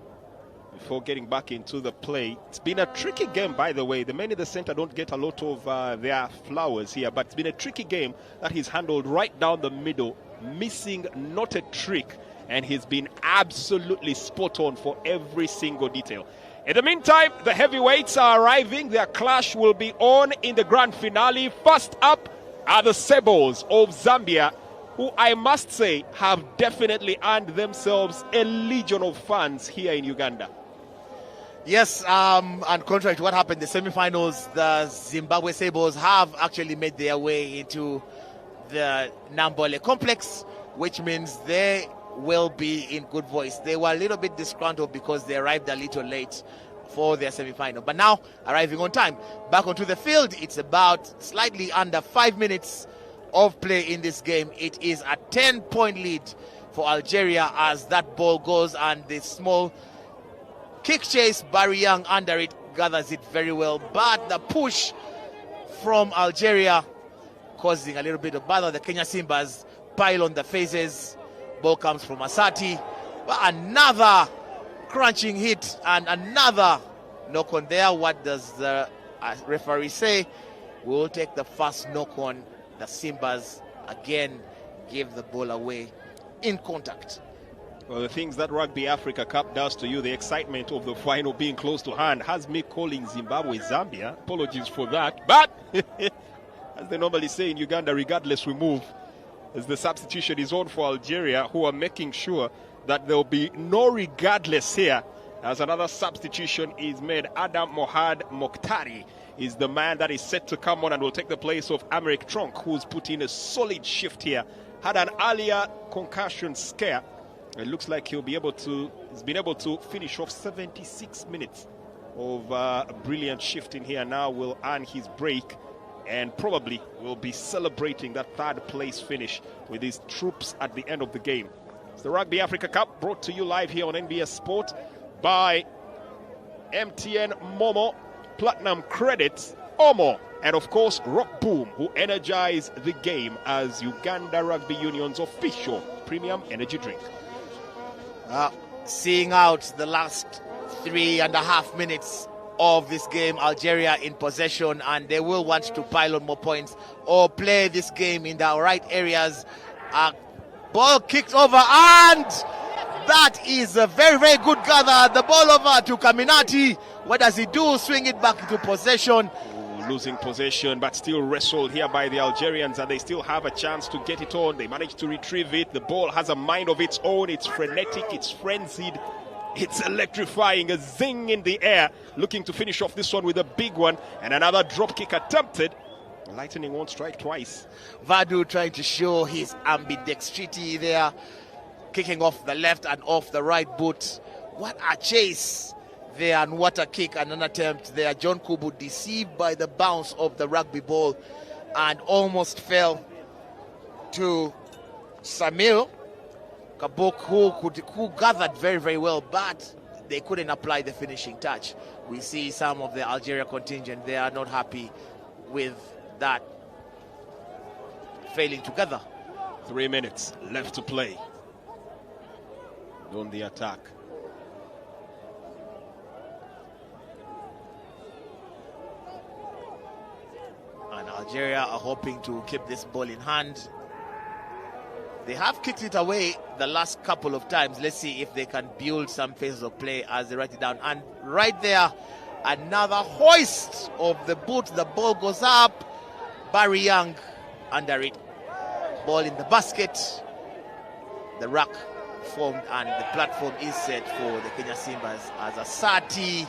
before getting back into the play. It's been a tricky game, by the way. The men in the center don't get a lot of their flowers here, but it's been a tricky game that he's handled right down the middle, missing not a trick, and he's been absolutely spot on for every single detail. In the meantime, the heavyweights are arriving. Their clash will be on in the grand finale. First up are the Sebos of Zambia, who I must say have definitely earned themselves a legion of fans here in Uganda. Yes, and contrary to what happened in the semi-finals, the Zimbabwe Sebos have actually made their way into the Nambole complex, which means they will be in good voice. They were a little bit disgruntled because they arrived a little late for their semi-final, but now arriving on time. Back onto the field, it's about slightly under 5 minutes of play in this game. It is a 10-point lead for Algeria as that ball goes, and the small kick chase, Barry Young under it gathers it very well, but the push from Algeria causing a little bit of bother. The Kenya Simbas pile on the faces. Ball comes from Asati, but another crunching hit and another knock on there. What does the referee say? We will take the first knock on. The Simbas again gave the ball away in contact. Well, the things that Rugby Africa Cup does to you, the excitement of the final being close to hand, has me calling Zimbabwe Zambia. Apologies for that. But, as they normally say in Uganda, regardless we move, as the substitution is on for Algeria, who are making sure that there will be no regardless here. As another substitution is made, Adam Mohad Mokhtari is the man that is set to come on and will take the place of Americ Tronk, who's put in a solid shift here. Had an earlier concussion scare. It looks like he's been able to finish off 76 minutes of a brilliant shift in here. Now will earn his break and probably will be celebrating that third place finish with his troops at the end of the game. It's the Rugby Africa Cup brought to you live here on NBS Sport by MTN Momo, Platinum Credits, Omo, and of course Rock Boom, who energize the game as Uganda Rugby Union's official premium energy drink. Seeing out the last 3.5 minutes of this game, Algeria in possession, and they will want to pile on more points or play this game in the right areas. Ball kicked over, and that is a very, very good gather. The ball over to Kaminati. What does he do? Swing it back into possession. Losing possession, but still wrestled here by the Algerians, and they still have a chance to get it on. They managed to retrieve it. The ball has a mind of its own. It's frenetic, it's frenzied, it's electrifying. A zing in the air, looking to finish off this one with a big one, and another drop kick attempted. Lightning won't strike twice. Vadu trying to show his ambidextrity there, kicking off the left and off the right boot. What a chase there, and what a kick and an attempt there. John Kubu deceived by the bounce of the rugby ball and almost fell to Samil Kabuk, who gathered very, very well, but they couldn't apply the finishing touch. We see some of the Algeria contingent, they are not happy with that failing together. 3 minutes left to play on the attack. And Algeria are hoping to keep this ball in hand. They have kicked it away the last couple of times. Let's see if they can build some phases of play as they write it down. And right there, another hoist of the boot. The ball goes up. Barry Young under it. Ball in the basket. The rack formed and the platform is set for the Kenya Simbas as Asati.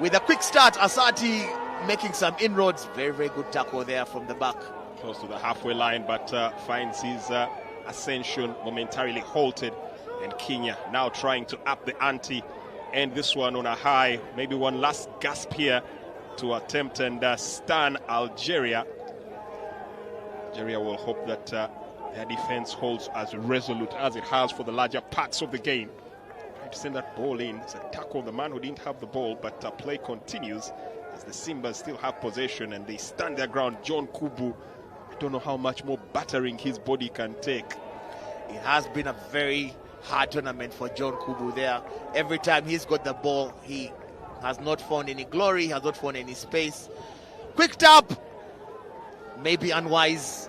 With a quick start, Asati making some inroads. Very, very good tackle there from the back. Close to the halfway line, but finds his ascension momentarily halted. And Kenya now trying to up the ante. End this one on a high. Maybe one last gasp here to attempt and stun Algeria. Algeria will hope that their defense holds as resolute as it has for the larger parts of the game. Trying to send that ball in. It's a tackle, the man who didn't have the ball, but play continues as the Simbas still have possession and they stand their ground. John Kubu, I don't know how much more battering his body can take. It has been a very hard tournament for John Kubu there. Every time he's got the ball, he has not found any glory, he has not found any space. Quick tap! Maybe unwise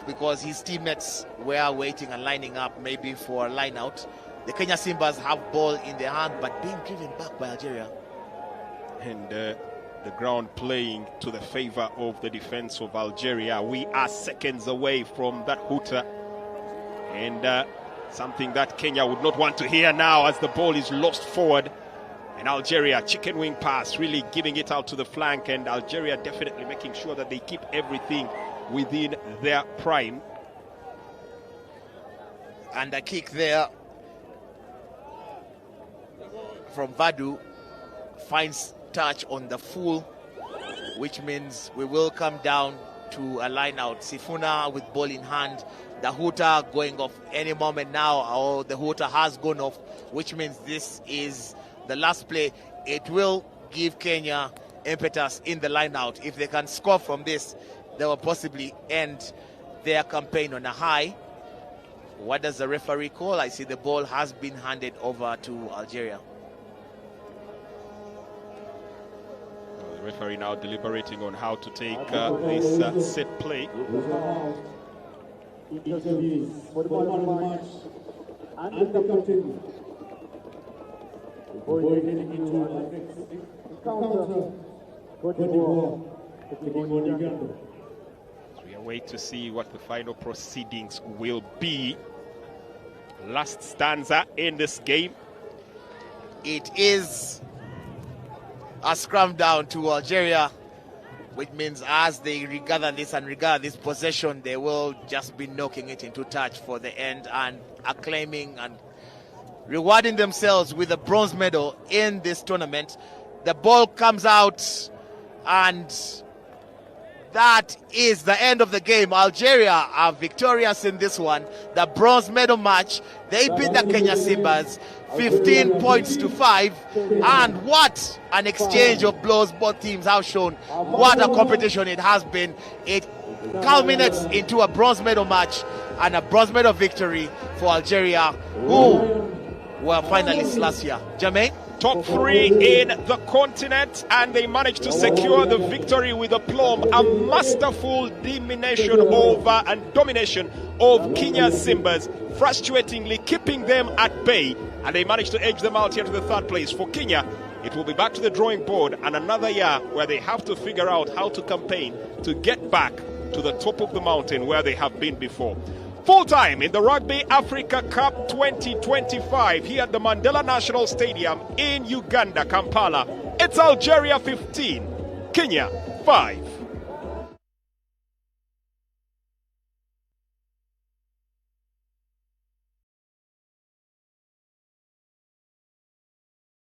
because his teammates were waiting and lining up maybe for a line out. The Kenya Simbas have ball in their hand but being driven back by Algeria. And the ground playing to the favor of the defense of Algeria. We are seconds away from that hooter. And something that Kenya would not want to hear now as the ball is lost forward. And Algeria, chicken wing pass, really giving it out to the flank. And Algeria definitely making sure that they keep everything within their prime. And a kick there from Vadu finds touch on the full, which means we will come down to a line out. Sifuna with ball in hand. The hooter going off any moment now, or the hooter has gone off, which means this is the last play. It will give Kenya impetus in the line out. If they can score from this, they will possibly end their campaign on a high. What does the referee call? I see the ball has been handed over to Algeria. The Referee now deliberating on how to take this set play. Interviews for the match and the captain. Before getting into our next encounter, Cote d'Ivoire taking on Uganda. We await to see what the final proceedings will be. Last stanza in this game. It is a scrum down to Algeria, which means as they regard this possession, they will just be knocking it into touch for the end and acclaiming and rewarding themselves with a bronze medal in this tournament. The ball comes out, and that is the end of the game. Algeria are victorious in this one. The bronze medal match, they beat the Kenya Simbas 15 points to 5, and what an exchange of blows both teams have shown. What a competition it has been. It culminates into a bronze medal match and a bronze medal victory for Algeria, who were finalists last year. Jermaine? Top 3 in the continent, and they managed to secure the victory with aplomb. A masterful domination over and domination of Kenya's Simbas, frustratingly keeping them at bay, and they managed to edge them out here to the 3rd place. For Kenya, it will be back to the drawing board and another year where they have to figure out how to campaign to get back to the top of the mountain where they have been before. Full time in the Rugby Africa Cup 2025 here at the Mandela National Stadium in Uganda, Kampala. It's Algeria 15, Kenya 5.